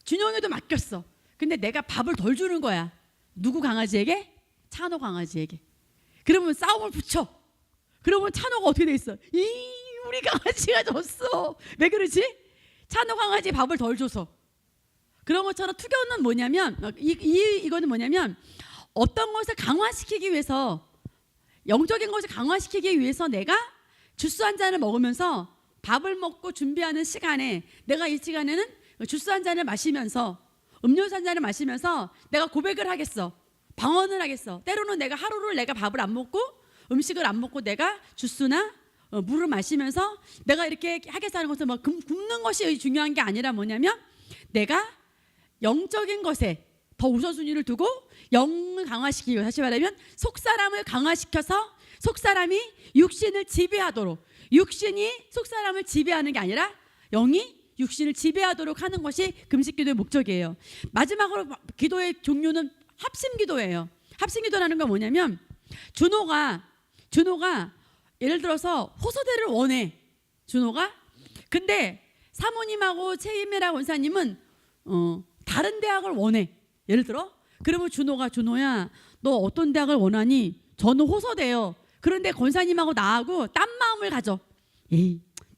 준용이도 맡겼어. 근데 내가 밥을 덜 주는 거야. 누구 강아지에게? 찬호 강아지에게. 그러면 싸움을 붙여. 그러면 찬호가 어떻게 돼 있어? 우리 강아지가 졌어. 왜 그러지? 찬호 강아지 밥을 덜 줘서. 그런 것처럼 투견은 뭐냐면 이거는 뭐냐면 어떤 것을 강화시키기 위해서 영적인 것을 강화시키기 위해서 내가 주스 한 잔을 먹으면서 밥을 먹고 준비하는 시간에 내가 이 시간에는 주스 한 잔을 마시면서 음료수 한 잔을 마시면서 내가 고백을 하겠어. 방언을 하겠어. 때로는 내가 하루를 내가 밥을 안 먹고 음식을 안 먹고 내가 주스나 물을 마시면서 내가 이렇게 하겠어 하는 것은 굶는 것이 중요한 게 아니라 뭐냐면 내가 영적인 것에 더 우선순위를 두고 영을 강화시키고 다시 말하면 속사람을 강화시켜서 속사람이 육신을 지배하도록 육신이 속사람을 지배하는 게 아니라 영이 육신을 지배하도록 하는 것이 금식기도의 목적이에요. 마지막으로 기도의 종류는 합심기도예요. 합심기도라는 건 뭐냐면 준호가 예를 들어서 호소대를 원해. 준호가 근데 사모님하고 최임혜라 원사님은 다른 대학을 원해. 예를 들어 그러면 준호야 너 어떤 대학을 원하니? 저는 호서대요. 그런데 권사님하고 나하고 딴 마음을 가져.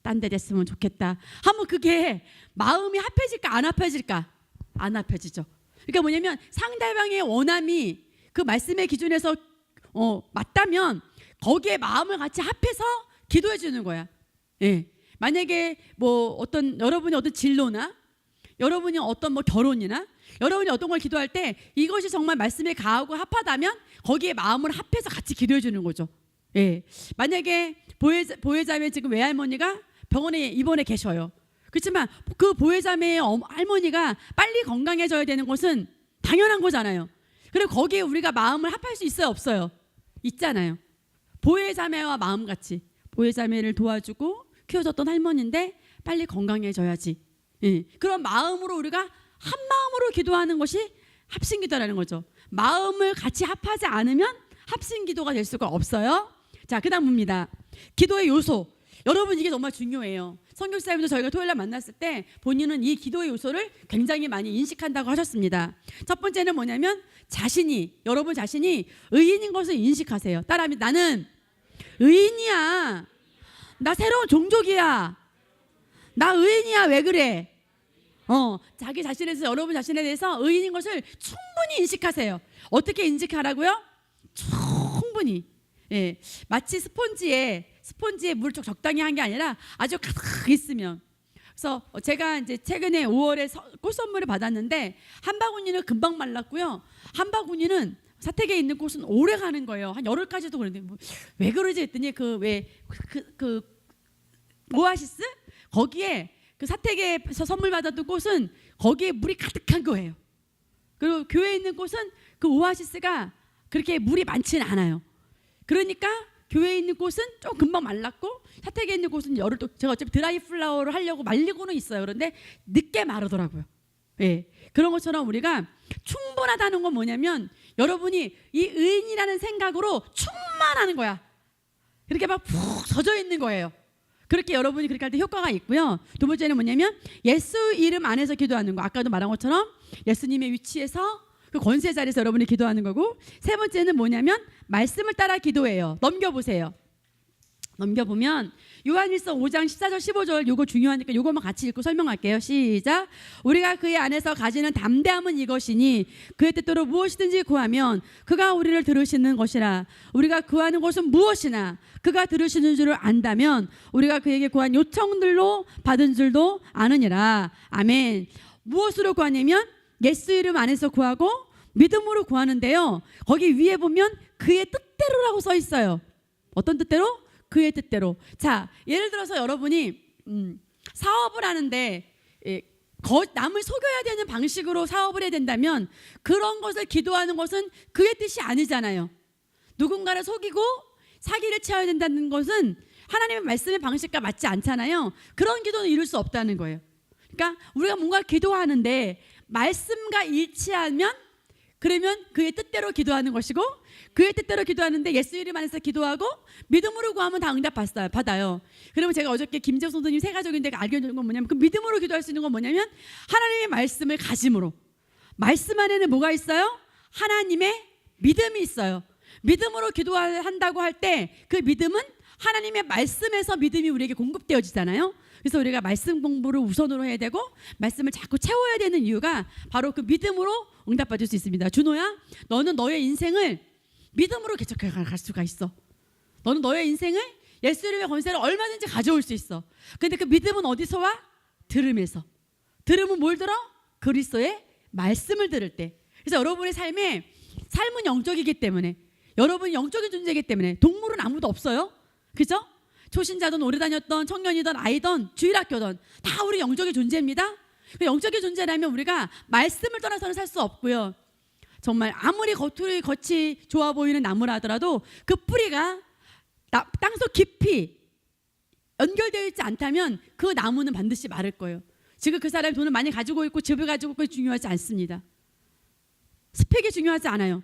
딴 데 됐으면 좋겠다 하면 그게 마음이 합해질까 안 합해질까? 안 합해지죠. 그러니까 뭐냐면 상대방의 원함이 그 말씀의 기준에서 맞다면 거기에 마음을 같이 합해서 기도해 주는 거야. 예. 만약에 여러분이 어떤 진로나 여러분이 어떤 결혼이나 여러분이 어떤 걸 기도할 때 이것이 정말 말씀에 가하고 합하다면 거기에 마음을 합해서 같이 기도해 주는 거죠. 예. 만약에 보혜자매 지금 외할머니가 병원에 입원해 계셔요. 그렇지만 그 보혜자매의 할머니가 빨리 건강해져야 되는 것은 당연한 거잖아요. 그리고 거기에 우리가 마음을 합할 수 있어요, 없어요? 있잖아요. 보혜자매와 마음같이 보혜자매를 도와주고 키워줬던 할머니인데 빨리 건강해져야지. 예. 그런 마음으로 우리가 한 마음으로 기도하는 것이 합심기도라는 거죠. 마음을 같이 합하지 않으면 합심기도가 될 수가 없어요. 자, 그 다음 봅니다. 기도의 요소. 여러분, 이게 정말 중요해요. 선교사님도 저희가 토요일날 만났을 때 본인은 이 기도의 요소를 굉장히 많이 인식한다고 하셨습니다. 첫 번째는 뭐냐면 여러분 자신이 의인인 것을 인식하세요. 따라합니다. 나는 의인이야. 나 새로운 종족이야. 나 의인이야. 왜 그래? 자기 자신에 대해서, 여러분 자신에 대해서 의인인 것을 충분히 인식하세요. 어떻게 인식하라고요? 충분히. 예, 마치 스폰지에 물을 좀 적당히 한 게 아니라 아주 가득 있으면. 그래서 제가 이제 최근에 5월에 꽃 선물을 받았는데 한 바구니는 금방 말랐고요. 한 바구니는 사택에 있는 꽃은 오래 가는 거예요. 한 열흘까지도 그러는데 왜 그러지 했더니 그 오아시스 거기에 그 사택에서 선물 받았던 꽃은 거기에 물이 가득한 거예요. 그리고 교회에 있는 꽃은 그 오아시스가 그렇게 물이 많지는 않아요. 그러니까 교회에 있는 꽃은 좀 금방 말랐고 사택에 있는 꽃은 열흘 또 제가 어차피 드라이 플라워를 하려고 말리고는 있어요. 그런데 늦게 마르더라고요. 예. 그런 것처럼 우리가 충분하다는 건 뭐냐면 여러분이 이 의인이라는 생각으로 충만하는 거야. 이렇게 막 푹 젖어 있는 거예요. 그렇게 여러분이 그렇게 할 때 효과가 있고요. 두 번째는 뭐냐면 예수 이름 안에서 기도하는 거. 아까도 말한 것처럼 예수님의 위치에서 그 권세 자리에서 여러분이 기도하는 거고, 세 번째는 뭐냐면 말씀을 따라 기도해요. 넘겨보면 요한일서 5장 14절 15절 요거 중요하니까 요거만 같이 읽고 설명할게요. 시작. 우리가 그의 안에서 가지는 담대함은 이것이니 그의 뜻대로 무엇이든지 구하면 그가 우리를 들으시는 것이라. 우리가 구하는 것은 무엇이나 그가 들으시는 줄을 안다면 우리가 그에게 구한 요청들로 받은 줄도 아느니라. 아멘. 무엇으로 구하냐면 예수 이름 안에서 구하고 믿음으로 구하는데요. 거기 위에 보면 그의 뜻대로라고 써 있어요. 어떤 뜻대로? 그의 뜻대로. 자, 예를 들어서 여러분이 사업을 하는데 남을 속여야 되는 방식으로 사업을 해야 된다면 그런 것을 기도하는 것은 그의 뜻이 아니잖아요. 누군가를 속이고 사기를 쳐야 된다는 것은 하나님의 말씀의 방식과 맞지 않잖아요. 그런 기도는 이룰 수 없다는 거예요. 그러니까 우리가 뭔가 기도하는데 말씀과 일치하면 그러면 그의 뜻대로 기도하는 것이고, 그의 뜻대로 기도하는데 예수 이름 안에서 기도하고 믿음으로 구하면 다 응답 받아요. 그러면 제가 어저께 김재호 선생님 세 가족인데 알게 된 건 뭐냐면 그 믿음으로 기도할 수 있는 건 뭐냐면 하나님의 말씀을 가짐으로. 말씀 안에는 뭐가 있어요? 하나님의 믿음이 있어요. 믿음으로 기도한다고 할 때 그 믿음은 하나님의 말씀에서 믿음이 우리에게 공급되어지잖아요. 그래서 우리가 말씀 공부를 우선으로 해야 되고 말씀을 자꾸 채워야 되는 이유가 바로 그 믿음으로 응답받을 수 있습니다. 준호야, 너는 너의 인생을 믿음으로 개척해 갈 수가 있어. 너는 너의 인생을 예수 이름의 권세를 얼마든지 가져올 수 있어. 근데 그 믿음은 어디서 와? 들음에서. 들음은 뭘 들어? 그리스도의 말씀을 들을 때. 그래서 여러분의 삶은 영적이기 때문에, 여러분이 영적인 존재이기 때문에, 동물은 아무도 없어요. 그죠? 초신자든 오래 다녔던 청년이든 아이든 주일학교든 다 우리 영적인 존재입니다. 영적인 존재라면 우리가 말씀을 떠나서는 살 수 없고요. 정말 아무리 겉이 좋아 보이는 나무라 하더라도 그 뿌리가 땅속 깊이 연결되어 있지 않다면 그 나무는 반드시 마를 거예요. 지금 그 사람이 돈을 많이 가지고 있고 집을 가지고 있고 중요하지 않습니다. 스펙이 중요하지 않아요.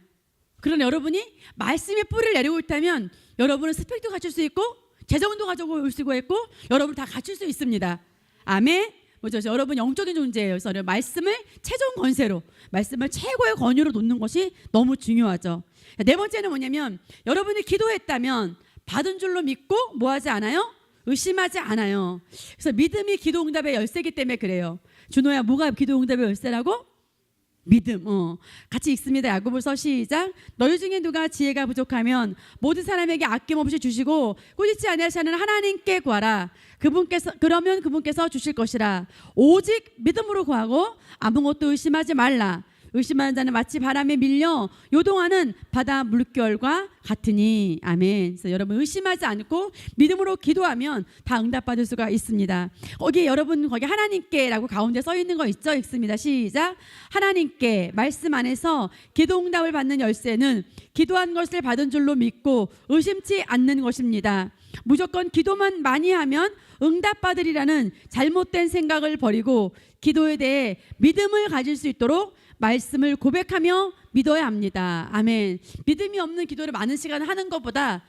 그러나 여러분이 말씀의 뿌리를 내리고 있다면 여러분은 스펙도 갖출 수 있고 재정도 가지고 올 수 있고 여러분 다 갖출 수 있습니다. 아멘. 뭐죠? 여러분 영적인 존재예요. 그래서 말씀을 최종 권세로, 말씀을 최고의 권위로 놓는 것이 너무 중요하죠. 네 번째는 뭐냐면 여러분이 기도했다면 받은 줄로 믿고 뭐하지 않아요? 의심하지 않아요. 그래서 믿음이 기도 응답의 열쇠이기 때문에 그래요. 준호야, 뭐가 기도 응답의 열쇠라고? 믿음. 같이 읽습니다. 야고보서 시작. 너희 중에 누가 지혜가 부족하면 모든 사람에게 아낌없이 주시고 꾸짖지 아니하시는 하나님께 구하라. 그러면 그분께서 주실 것이라. 오직 믿음으로 구하고 아무것도 의심하지 말라. 의심하는 자는 마치 바람에 밀려 요동하는 바다 물결과 같으니. 아멘. 그래서 여러분 의심하지 않고 믿음으로 기도하면 다 응답받을 수가 있습니다. 거기 여러분 거기 하나님께라고 가운데 써 있는 거 있죠? 읽습니다. 시작. 하나님께 말씀 안에서 기도 응답을 받는 열쇠는 기도한 것을 받은 줄로 믿고 의심치 않는 것입니다. 무조건 기도만 많이 하면 응답받으리라는 잘못된 생각을 버리고 기도에 대해 믿음을 가질 수 있도록 말씀을 고백하며 믿어야 합니다. 아멘. 믿음이 없는 기도를 많은 시간 하는 것보다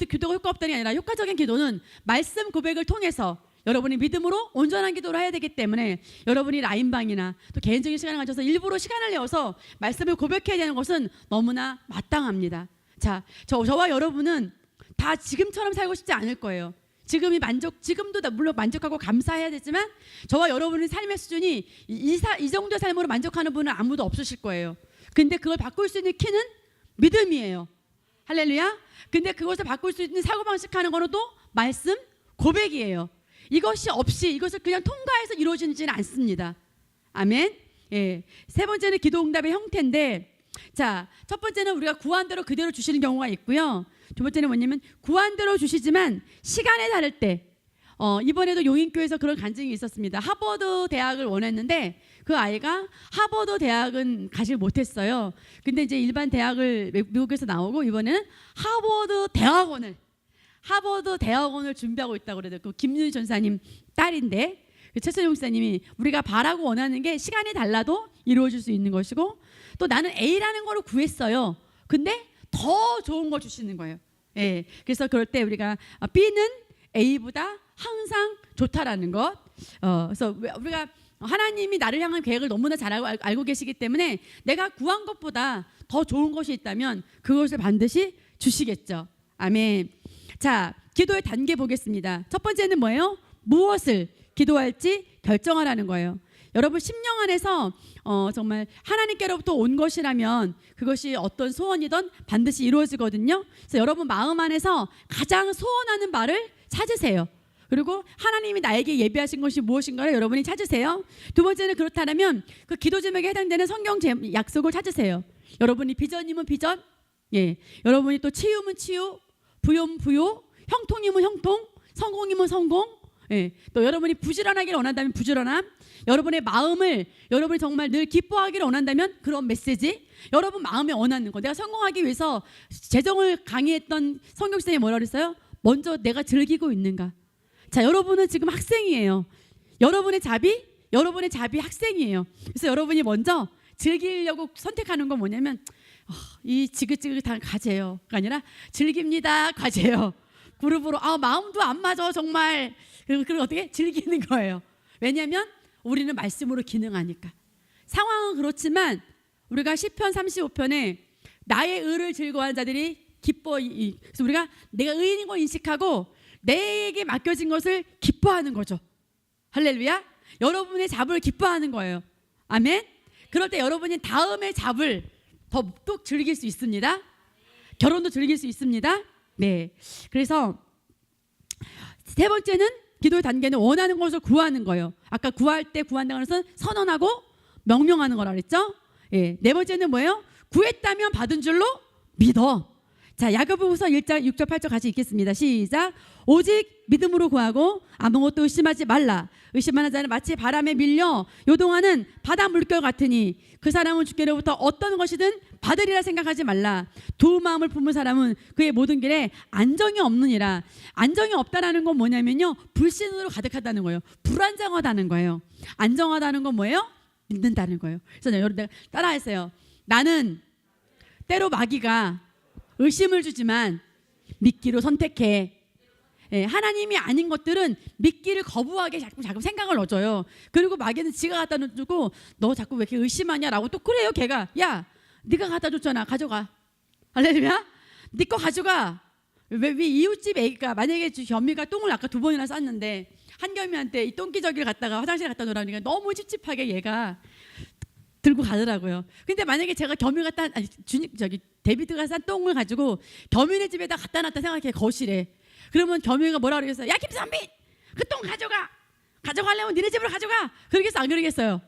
기도가 효과 없다는 게 아니라 효과적인 기도는 말씀 고백을 통해서 여러분이 믿음으로 온전한 기도를 해야 되기 때문에 여러분이 라인방이나 또 개인적인 시간을 가져서 일부러 시간을 내어서 말씀을 고백해야 되는 것은 너무나 마땅합니다. 자, 저와 여러분은 다 지금처럼 살고 싶지 않을 거예요. 지금도 물론 만족하고 감사해야 되지만 저와 여러분의 삶의 수준이 이 정도의 삶으로 만족하는 분은 아무도 없으실 거예요. 근데 그걸 바꿀 수 있는 키는 믿음이에요. 할렐루야. 근데 그것을 바꿀 수 있는 사고방식 하는 거는 또 말씀 고백이에요. 이것이 없이 이것을 그냥 통과해서 이루어지지는 않습니다. 아멘. 예. 세 번째는 기도 응답의 형태인데, 자, 첫 번째는 우리가 구한 대로 그대로 주시는 경우가 있고요. 두 번째는 뭐냐면 구한 대로 주시지만 시간에 다를 때, 이번에도 용인교회에서 그런 간증이 있었습니다. 하버드 대학을 원했는데 그 아이가 하버드 대학은 가지 못했어요. 근데 이제 일반 대학을 미국에서 나오고 이번에는 하버드 대학원을 준비하고 있다고 그래요. 그 김윤희 전사님 딸인데, 그 최선용 목사님이 우리가 바라고 원하는 게 시간이 달라도 이루어질 수 있는 것이고, 또 나는 A라는 거를 구했어요. 근데 더 좋은 걸 주시는 거예요. 예. 그래서 그럴 때 우리가 B는 A보다 항상 좋다라는 것. 그래서 우리가 하나님이 나를 향한 계획을 너무나 잘 알고 계시기 때문에 내가 구한 것보다 더 좋은 것이 있다면 그것을 반드시 주시겠죠. 아멘. 자, 기도의 단계 보겠습니다. 첫 번째는 뭐예요? 무엇을 기도할지 결정하라는 거예요. 여러분 심령 안에서 정말 하나님께로부터 온 것이라면 그것이 어떤 소원이든 반드시 이루어지거든요. 그래서 여러분 마음 안에서 가장 소원하는 바를 찾으세요. 그리고 하나님이 나에게 예비하신 것이 무엇인가를 여러분이 찾으세요. 두 번째는 그렇다면 그 기도 제목에 해당되는 성경 약속을 찾으세요. 여러분이 비전이면 비전, 예, 여러분이 또 치유면 치유, 부요면 부요, 형통이면 형통, 성공이면 성공, 예, 또 여러분이 부지런하기를 원한다면 부지런함, 여러분의 마음을 여러분이 정말 늘 기뻐하기를 원한다면 그런 메시지, 여러분 마음에 원하는 거. 내가 성공하기 위해서 재정을 강의했던 성경선생님이 뭐라 그랬어요? 먼저 내가 즐기고 있는가. 자, 여러분은 지금 학생이에요. 여러분의 잡이 학생이에요. 그래서 여러분이 먼저 즐기려고 선택하는 건 뭐냐면 이 지긋지긋한 과제요가 아니라 즐깁니다 과제요. 그룹으로 마음도 안 맞아 정말. 그리고 어떻게 즐기는 거예요. 왜냐하면 우리는 말씀으로 기능하니까. 상황은 그렇지만 우리가 시편 35편에 나의 의를 즐거워하는 자들이 기뻐. 그래서 우리가 내가 의인인 걸 인식하고 내게 맡겨진 것을 기뻐하는 거죠. 할렐루야. 여러분의 잡을 기뻐하는 거예요. 아멘. 그럴 때 여러분이 다음의 잡을 더 즐길 수 있습니다. 결혼도 즐길 수 있습니다. 네. 그래서 세 번째는 기도의 단계는 원하는 것을 구하는 거예요. 아까 구할 때 구한다는 것은 선언하고 명령하는 거라 그랬죠. 예. 네 번째는 뭐예요? 구했다면 받은 줄로 믿어. 자, 야고보서 1장 6절 8절 같이 읽겠습니다. 시작. 오직 믿음으로 구하고 아무것도 의심하지 말라. 의심하는 자는 마치 바람에 밀려 요동하는 바다 물결 같으니 그 사람은 주께로부터 어떤 것이든 받으리라 생각하지 말라. 두 마음을 품은 사람은 그의 모든 길에 안정이 없느니라. 안정이 없다라는 건 뭐냐면요, 불신으로 가득하다는 거예요. 불안정하다는 거예요. 안정하다는 건 뭐예요? 믿는다는 거예요. 그래서 여러분 따라하세요. 나는 때로 마귀가 의심을 주지만 믿기로 선택해. 예, 하나님이 아닌 것들은 믿기를 거부하게 자꾸 생각을 넣어줘요. 그리고 마귀는 지가 갖다 주고 너 자꾸 왜 이렇게 의심하냐라고 또 그래요. 걔가 야 네가 갖다 줬잖아, 가져가. 할렐루야. 네 거 가져가. 왜 이웃집 애가 만약에 겸이가 똥을 아까 2번이나 쌌는데 한겸이한테 이 똥기저귀를 갖다가 화장실에 갖다 놓으라니까 너무 찝찝하게 얘가 들고 가더라고요. 근데 만약에 제가 겸이가 데비드가 싼 똥을 가지고 겸이네 집에다 갖다 놨다 생각해, 거실에. 그러면 겸이가 뭐라 그러겠어요? 야 김선비, 그 똥 가져가려면 니네 집으로 가져가. 그러겠어 안 그러겠어요?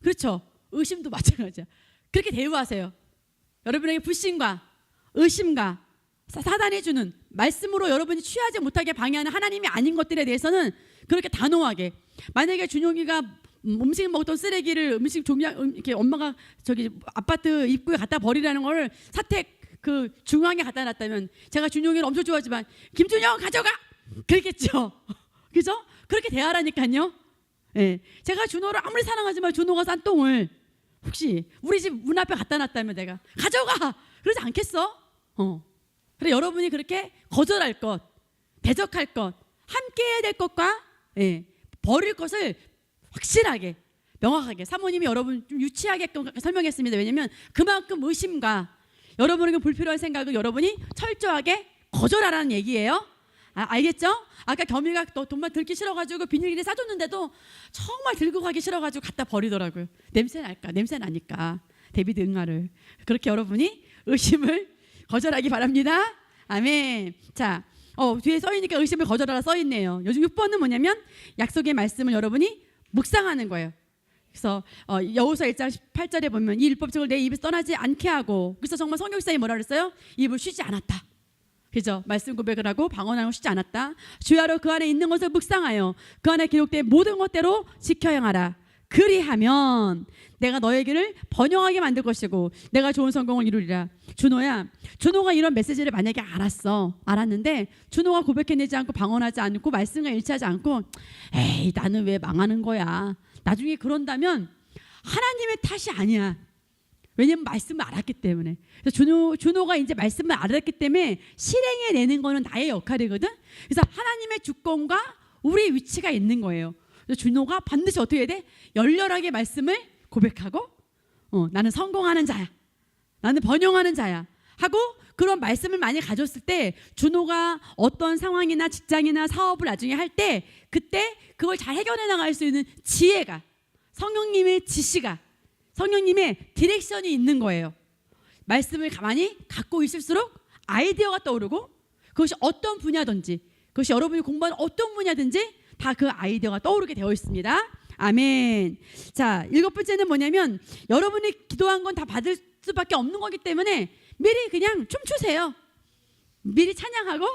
그렇죠. 의심도 마찬가지야. 그렇게 대우하세요. 여러분에게 불신과 의심과 사단이 주는 말씀으로 여러분이 취하지 못하게 방해하는 하나님이 아닌 것들에 대해서는 그렇게 단호하게. 만약에 준용이가 음식 먹던 쓰레기를 음식 종량 이렇게 엄마가 저기 아파트 입구에 갖다 버리라는 걸 사택 그 중앙에 갖다 놨다면 제가 준용이를 엄청 좋아하지만 김준영 가져가 그랬겠죠. 그죠? 그렇게 대하라니까요. 예. 제가 준호를 아무리 사랑하지만 준호가 싼 똥을 혹시 우리 집 문 앞에 갖다 놨다면 내가 가져가 그러지 않겠어? 그래 여러분이 그렇게 거절할 것, 대적할 것, 함께해야 될 것과 버릴 것을 확실하게 명확하게 사모님이 여러분 좀 유치하게 설명했습니다. 왜냐하면 그만큼 의심과 여러분에게 불필요한 생각을 여러분이 철저하게 거절하라는 얘기예요. 알겠죠? 아까 겸이가 너 돈만 들기 싫어가지고 비닐기를 싸줬는데도 정말 들고 가기 싫어가지고 갖다 버리더라고요. 냄새 날까? 냄새 나니까 데비드 응아를 그렇게 여러분이 의심을 거절하기 바랍니다. 아멘. 자, 뒤에 써있으니까 의심을 거절하라 써있네요. 요즘 6번은 뭐냐면 약속의 말씀을 여러분이 묵상하는 거예요. 그래서 여호수아 1장 8절에 보면 이 율법책을 내 입에서 떠나지 않게 하고 그래서 정말 성경사에 뭐라 그랬어요? 입을 쉬지 않았다. 그죠? 말씀 고백을 하고 방언하고 쉬지 않았다. 주야로 그 안에 있는 것을 묵상하여 그 안에 기록된 모든 것대로 지켜 행하라. 그리하면 내가 너의 길을 번영하게 만들 것이고 내가 좋은 성공을 이루리라. 준호야, 준호가 이런 메시지를 만약에 알았는데 준호가 고백해내지 않고 방언하지 않고 말씀과 일치하지 않고 에이 나는 왜 망하는 거야. 나중에 그런다면 하나님의 탓이 아니야. 왜냐면 말씀을 알았기 때문에. 그래서 준호가 이제 말씀을 알았기 때문에 실행해 내는 거는 나의 역할이거든. 그래서 하나님의 주권과 우리의 위치가 있는 거예요. 그래서 준호가 반드시 어떻게 해야 돼? 열렬하게 말씀을 고백하고 나는 성공하는 자야. 나는 번영하는 자야. 하고 그런 말씀을 많이 가졌을 때 준호가 어떤 상황이나 직장이나 사업을 나중에 할 때 그때 그걸 잘 해결해 나갈 수 있는 지혜가 성령님의 지시가 성령님의 디렉션이 있는 거예요. 말씀을 가만히 갖고 있을수록 아이디어가 떠오르고 그것이 어떤 분야든지 그것이 여러분이 공부하는 어떤 분야든지 다 그 아이디어가 떠오르게 되어 있습니다. 아멘. 자, 7번째는 뭐냐면 여러분이 기도한 건 다 받을 수밖에 없는 거기 때문에 미리 그냥 춤추세요. 미리 찬양하고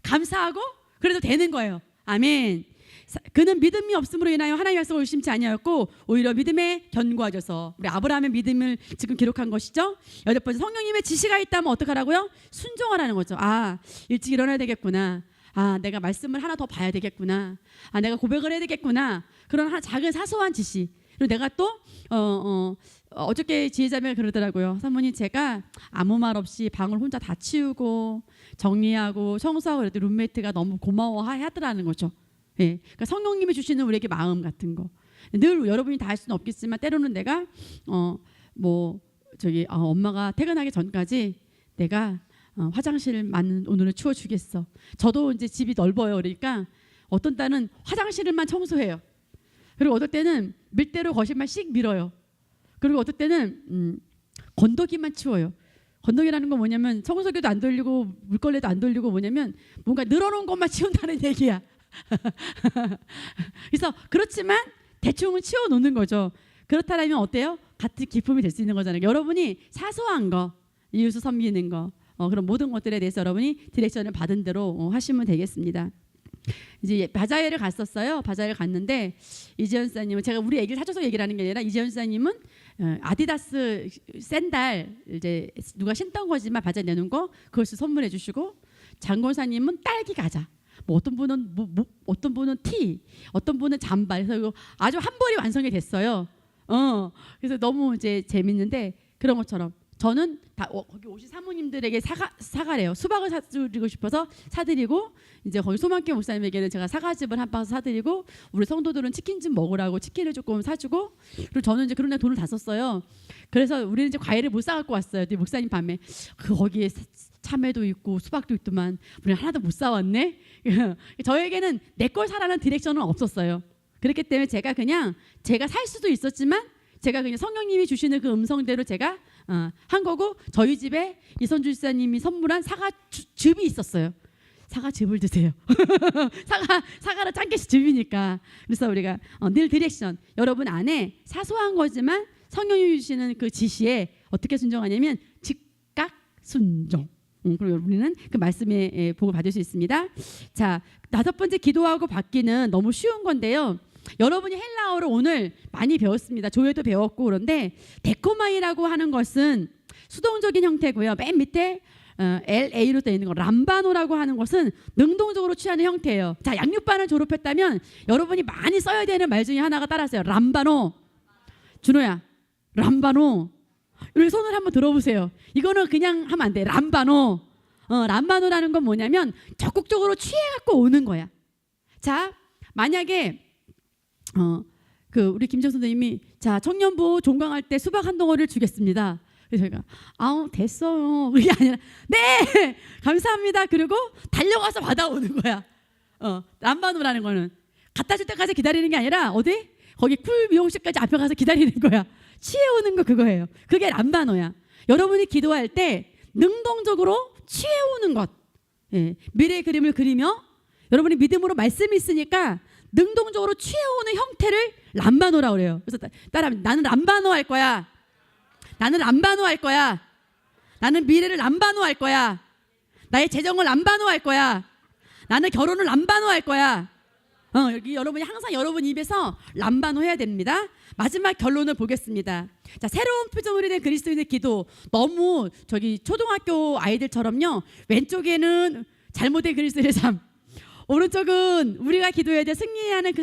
감사하고 그래도 되는 거예요. 아멘. 그는 믿음이 없음으로 인하여 하나님의 약속을 의심치 아니하였고 오히려 믿음에 견고하셔서 우리 아브라함의 믿음을 지금 기록한 것이죠. 8번째 성령님의 지시가 있다면 어떡하라고요? 순종하라는 거죠. 일찍 일어나야 되겠구나. 내가 말씀을 하나 더 봐야 되겠구나. 내가 고백을 해야 되겠구나. 그런 작은 사소한 지시. 그리고 내가 또 어저께 지혜자매가 그러더라고요. 사모님 제가 아무 말 없이 방을 혼자 다 치우고 정리하고 청소하고 그랬더니 룸메이트가 너무 고마워하더라는 거죠. 예, 그러니까 성령님이 주시는 우리에게 마음 같은 거. 늘 여러분이 다 할 수는 없겠지만 때로는 내가 엄마가 퇴근하기 전까지 내가 화장실만 오늘은 치워주겠어. 저도 이제 집이 넓어요. 그러니까 어떤 딸은 화장실만 청소해요. 그리고 어떨 때는 밀대로 거실만 씩 밀어요. 그리고 어떨 때는 건더기만 치워요. 건더기라는 건 뭐냐면 청소기도 안 돌리고 물걸레도 안 돌리고 뭐냐면 뭔가 늘어놓은 것만 치운다는 얘기야. 그래서 그렇지만 대충은 치워놓는 거죠. 그렇다면 어때요? 같은 기쁨이 될 수 있는 거잖아요. 여러분이 사소한 거, 이웃을 섬기는 거, 그런 모든 것들에 대해서 여러분이 디렉션을 받은 대로 하시면 되겠습니다. 이제 바자회를 갔었어요. 바자회를 갔는데 이재현 사님은 제가 우리 애기를 사줘서 얘기를 하는 게 아니라 이재현 사님은 아디다스 샌들 이제 누가 신던 거지만 바자회 내놓은 거 그것을 선물해 주시고 장권사님은 딸기 과자. 어떤 분은 어떤 분은 티, 어떤 분은 잠바. 그래서 아주 한 벌이 완성이 됐어요. 그래서 너무 이제 재밌는데 그런 것처럼 저는 다 거기 오신 사모님들에게 사가래요. 수박을 사드리고 싶어서 사드리고 이제 거기 소망교 목사님에게는 제가 사과즙을 한 박스 사드리고 우리 성도들은 치킨 좀 먹으라고 치킨을 조금 사주고 그리고 저는 이제 그런 날 돈을 다 썼어요. 그래서 우리는 이제 과일을 못 사갖고 왔어요. 목사님 밤에 거기에 참외도 있고 수박도 있더만 우리는 하나도 못 사왔네. 저에게는 내 걸 사라는 디렉션은 없었어요. 그렇기 때문에 제가 살 수도 있었지만 제가 그냥 성령님이 주시는 그 음성대로 제가 한 거고 저희 집에 이선주 지사님이 선물한 사과즙이 있었어요. 사과즙을 드세요. 사과를 짠 개씩 즙이니까. 그래서 우리가 늘 디렉션 여러분 안에 사소한 거지만 성령이 주시는 그 지시에 어떻게 순종하냐면 즉각 순종. 그리고 우리는 그 말씀에 복을 받을 수 있습니다. 자, 5번째 기도하고 받기는 너무 쉬운 건데요. 여러분이 헬라어를 오늘 많이 배웠습니다. 조회도 배웠고 그런데 데코마이라고 하는 것은 수동적인 형태고요. 맨 밑에 LA로 되어 있는 거 람바노라고 하는 것은 능동적으로 취하는 형태예요. 자, 양육반을 졸업했다면 여러분이 많이 써야 되는 말 중에 하나가 따라하세요. 람바노. 준호야, 람바노. 우리 손을 한번 들어보세요. 이거는 그냥 하면 안 돼. 람바노. 람바노라는 건 뭐냐면 적극적으로 취해갖고 오는 거야. 자, 만약에 우리 김정 선생님이 자 청년부 종강할 때 수박 한 덩어리를 주겠습니다. 그래서 제가 됐어요. 그게 아니라 네 감사합니다. 그리고 달려가서 받아오는 거야. 람바노라는 거는 갖다 줄 때까지 기다리는 게 아니라 어디 거기 쿨 미용실까지 앞에 가서 기다리는 거야. 취해오는 거 그거예요. 그게 람바노야. 여러분이 기도할 때 능동적으로 취해오는 것. 예, 미래의 그림을 그리며 여러분이 믿음으로 말씀이 있으니까 능동적으로 취해오는 형태를 람바노라고 그래요. 그래서 따라하면 나는 람바노 할 거야. 나는 람바노 할 거야. 나는 미래를 람바노 할 거야. 나의 재정을 람바노 할 거야. 나는 결혼을 람바노 할 거야. 여기 여러분이 항상 여러분 입에서 람바노 해야 됩니다. 마지막 결론을 보겠습니다. 자, 새로운 피조물이 된 그리스도인의 기도. 너무 초등학교 아이들처럼요. 왼쪽에는 잘못된 그리스도인의 삶, 오른쪽은 우리가 기도해야 될 승리하는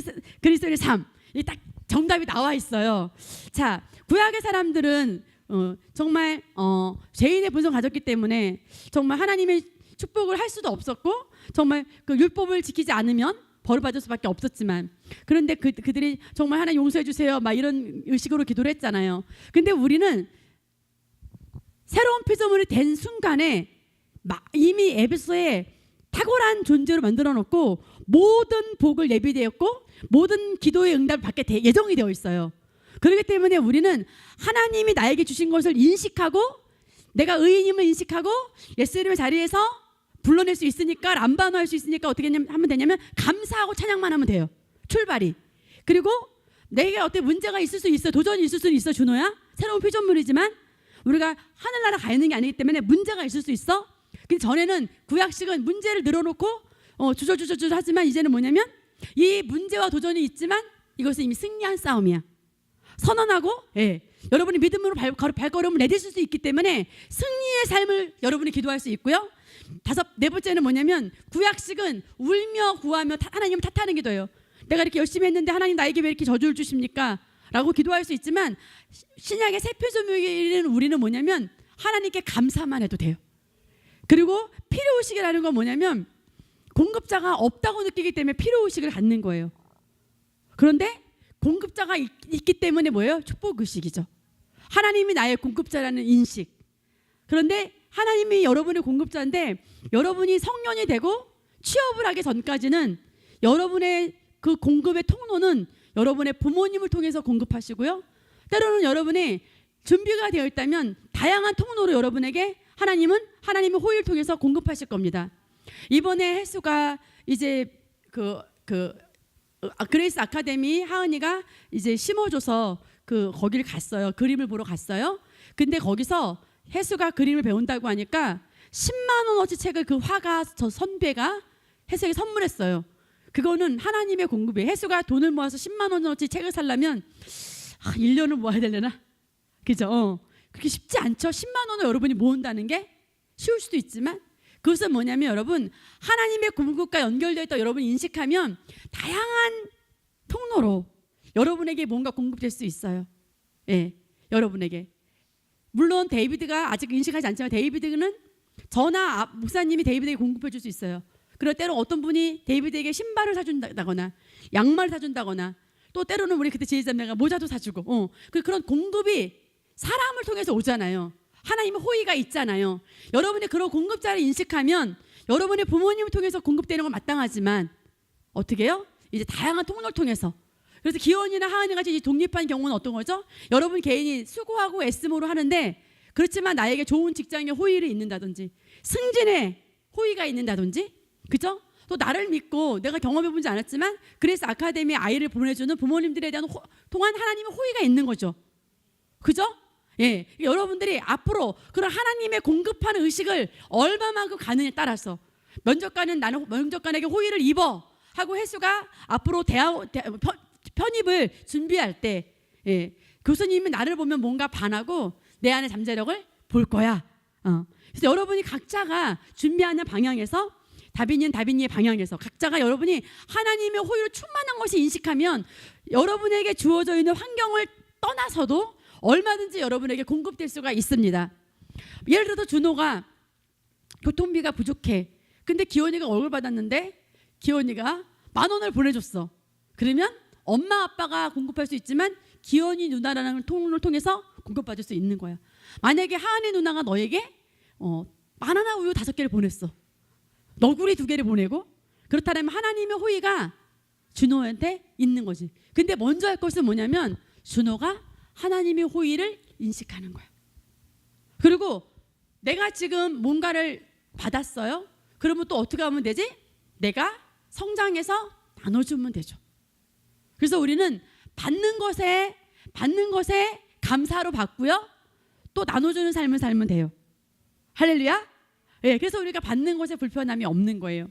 그리스도인의 삶. 이 딱 정답이 나와 있어요. 자, 구약의 사람들은 정말 죄인의 본성 가졌기 때문에 정말 하나님의 축복을 할 수도 없었고 정말 그 율법을 지키지 않으면 벌을 받을 수밖에 없었지만 그런데 그들이 정말 하나님 용서해 주세요 막 이런 의식으로 기도를 했잖아요. 근데 우리는 새로운 피조물이 된 순간에 이미 에베소에 탁월한 존재로 만들어 놓고 모든 복을 예비되었고 모든 기도의 응답을 받게 예정이 되어 있어요. 그렇기 때문에 우리는 하나님이 나에게 주신 것을 인식하고 내가 의인임을 인식하고 예수님의 자리에서 불러낼 수 있으니까 람바노 할 수 있으니까 어떻게 하면 되냐면 감사하고 찬양만 하면 돼요. 출발이. 그리고 내게 어떤 문제가 있을 수 있어. 도전이 있을 수 있어. 준호야. 새로운 피조물이지만 우리가 하늘나라 가 있는 게 아니기 때문에 문제가 있을 수 있어. 근데 전에는 구약식은 문제를 늘어놓고 주저주저 하지만 이제는 뭐냐면 이 문제와 도전이 있지만 이것은 이미 승리한 싸움이야. 선언하고 여러분이 믿음으로 발걸음을 내딛을 수 있기 때문에 승리의 삶을 여러분이 기도할 수 있고요. 네 번째는 뭐냐면 구약식은 울며 구하며 하나님을 탓하는 기도예요. 내가 이렇게 열심히 했는데 하나님 나에게 왜 이렇게 저주를 주십니까? 라고 기도할 수 있지만 신약의 새 피조물인 우리는 뭐냐면 하나님께 감사만 해도 돼요. 그리고 필요의식이라는 건 뭐냐면 공급자가 없다고 느끼기 때문에 필요의식을 갖는 거예요. 그런데 공급자가 있기 때문에 뭐예요? 축복의식이죠. 하나님이 나의 공급자라는 인식. 그런데 하나님이 여러분의 공급자인데 여러분이 성년이 되고 취업을 하기 전까지는 여러분의 그 공급의 통로는 여러분의 부모님을 통해서 공급하시고요. 때로는 여러분이 준비가 되어 있다면 다양한 통로로 여러분에게 하나님은 하나님의 호의를 통해서 공급하실 겁니다. 이번에 혜수가 이제 그레이스 아카데미 하은이가 이제 심어줘서 거기를 갔어요. 그림을 보러 갔어요. 근데 거기서 혜수가 그림을 배운다고 하니까 10만 원어치 책을 그 화가 저 선배가 혜수에게 선물했어요. 그거는 하나님의 공급이에요. 혜수가 돈을 모아서 10만 원어치 책을 살려면 1년을 모아야 되려나? 그죠? 그게 쉽지 않죠. 10만 원을 여러분이 모은다는 게 쉬울 수도 있지만 그것은 뭐냐면 여러분 하나님의 공급과 연결되어 있다고 여러분이 인식하면 다양한 통로로 여러분에게 뭔가 공급될 수 있어요. 여러분에게. 물론 데이비드가 아직 인식하지 않지만 데이비드는 저나 목사님이 데이비드에게 공급해 줄 수 있어요. 그럴 때로 어떤 분이 데이비드에게 신발을 사준다거나 양말을 사준다거나 또 때로는 우리 그때 지혜자매가 모자도 사주고 그런 공급이 사람을 통해서 오잖아요. 하나님의 호의가 있잖아요. 여러분이 그런 공급자를 인식하면 여러분의 부모님을 통해서 공급되는 건 마땅하지만 어떻게 해요? 이제 다양한 통로를 통해서. 그래서 기원이나 하은이 같이 독립한 경우는 어떤 거죠? 여러분 개인이 수고하고 애씀으로 하는데 그렇지만 나에게 좋은 직장의 호의를 있는다든지 승진의 호의가 있는다든지 그죠? 또 나를 믿고 내가 경험해보지 않았지만 그래서 아카데미에 아이를 보내주는 부모님들에 대한 동안 하나님의 호의가 있는 거죠. 그죠? 예, 여러분들이 앞으로 그런 하나님의 공급하는 의식을 얼마만큼 가느냐에 따라서 면접관은 나는 면접관에게 호의를 입어 하고 혜수가 앞으로 편입을 준비할 때 교수님이 나를 보면 뭔가 반하고 내 안의 잠재력을 볼 거야. 그래서 여러분이 각자가 준비하는 방향에서 다빈이의 방향에서 각자가 여러분이 하나님의 호의로 충만한 것이 인식하면 여러분에게 주어져 있는 환경을 떠나서도 얼마든지 여러분에게 공급될 수가 있습니다. 예를 들어서 준호가 교통비가 부족해. 근데 기원이가 월급 받았는데 기원이가 10,000원을 보내줬어. 그러면 엄마 아빠가 공급할 수 있지만 기원이 누나라는 통로를 통해서 공급받을 수 있는 거야. 만약에 하은이 누나가 너에게 바나나 우유 5개를 보냈어. 너구리 2개를 보내고 그렇다면 하나님의 호의가 준호한테 있는 거지. 근데 먼저 할 것은 뭐냐면 준호가 하나님의 호의를 인식하는 거야. 그리고 내가 지금 뭔가를 받았어요. 그러면 또 어떻게 하면 되지? 내가 성장해서 나눠주면 되죠. 그래서 우리는 받는 것에 감사로 받고요. 또 나눠주는 삶을 살면 돼요. 할렐루야. 예, 그래서 우리가 받는 것에 불편함이 없는 거예요.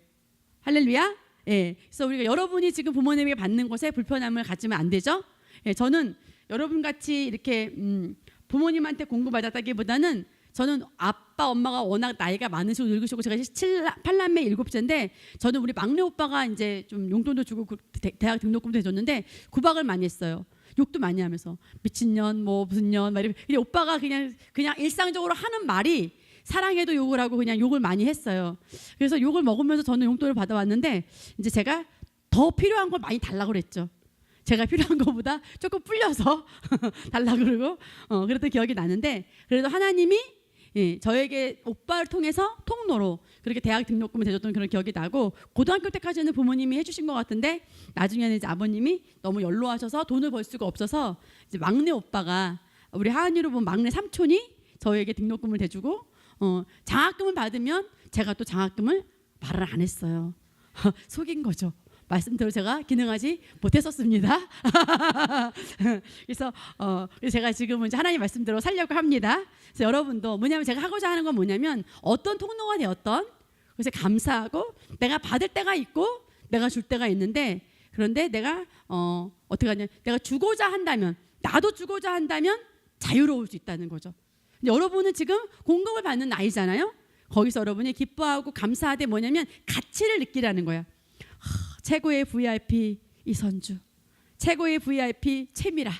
할렐루야. 예, 그래서 우리가 여러분이 지금 부모님에게 받는 것에 불편함을 가지면 안 되죠. 예, 저는 여러분 같이 이렇게 부모님한테 공급받았다기보다는 저는 아빠 엄마가 워낙 나이가 많으시고 늙으시고 제가 8남매 7째인데 저는 우리 막내 오빠가 이제 좀 용돈도 주고 대학 등록금도 해줬는데 구박을 많이 했어요. 욕도 많이 하면서 미친년 뭐 무슨 년 막 이렇게 오빠가 그냥 일상적으로 하는 말이 사랑해도 욕을 하고 그냥 욕을 많이 했어요. 그래서 욕을 먹으면서 저는 용돈을 받아왔는데 이제 제가 더 필요한 걸 많이 달라고 그랬죠. 제가 필요한 것보다 조금 불려서 달라고 그러고 그랬던 기억이 나는데 그래도 하나님이 저에게 오빠를 통해서 통로로 그렇게 대학 등록금을 대줬던 그런 기억이 나고 고등학교 때까지는 부모님이 해주신 것 같은데 나중에는 이제 아버님이 너무 연로하셔서 돈을 벌 수가 없어서 이제 막내 오빠가 우리 하은이로 보면 막내 삼촌이 저에게 등록금을 대주고 장학금을 받으면 제가 또 장학금을 말을 안 했어요. 속인 거죠. 말씀대로 제가 기능하지 못했었습니다. 그래서 제가 지금은 이제 하나님 말씀대로 살려고 합니다. 그래서 여러분도 뭐냐면 제가 하고자 하는 건 뭐냐면 어떤 통로가 되었던 그래서 감사하고 내가 받을 때가 있고 내가 줄 때가 있는데 그런데 내가 어떻게 하냐 내가 주고자 한다면 나도 주고자 한다면 자유로울 수 있다는 거죠. 근데 여러분은 지금 공급을 받는 나이잖아요. 거기서 여러분이 기뻐하고 감사하되 뭐냐면 가치를 느끼라는 거야. 최고의 VIP 이선주, 최고의 VIP 최미라,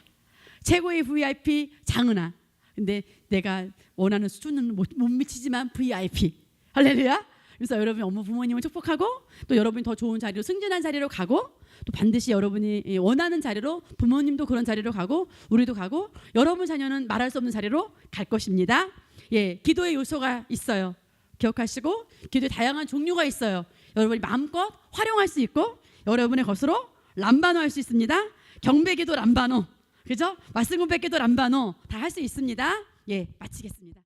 최고의 VIP 장은아. 근데 내가 원하는 수준은 못 미치지만 VIP. 할렐루야. 그래서 여러분이 어머 부모님을 축복하고 또 여러분이 더 좋은 자리로 승진한 자리로 가고 또 반드시 여러분이 원하는 자리로 부모님도 그런 자리로 가고 우리도 가고 여러분 자녀는 말할 수 없는 자리로 갈 것입니다. 예, 기도의 요소가 있어요. 기억하시고 기도의 다양한 종류가 있어요. 여러분이 마음껏 활용할 수 있고 여러분의 것으로 람바노 할 수 있습니다. 경배기도 람바노, 그죠? 말씀 공백기도 람바노 다 할 수 있습니다. 예, 마치겠습니다.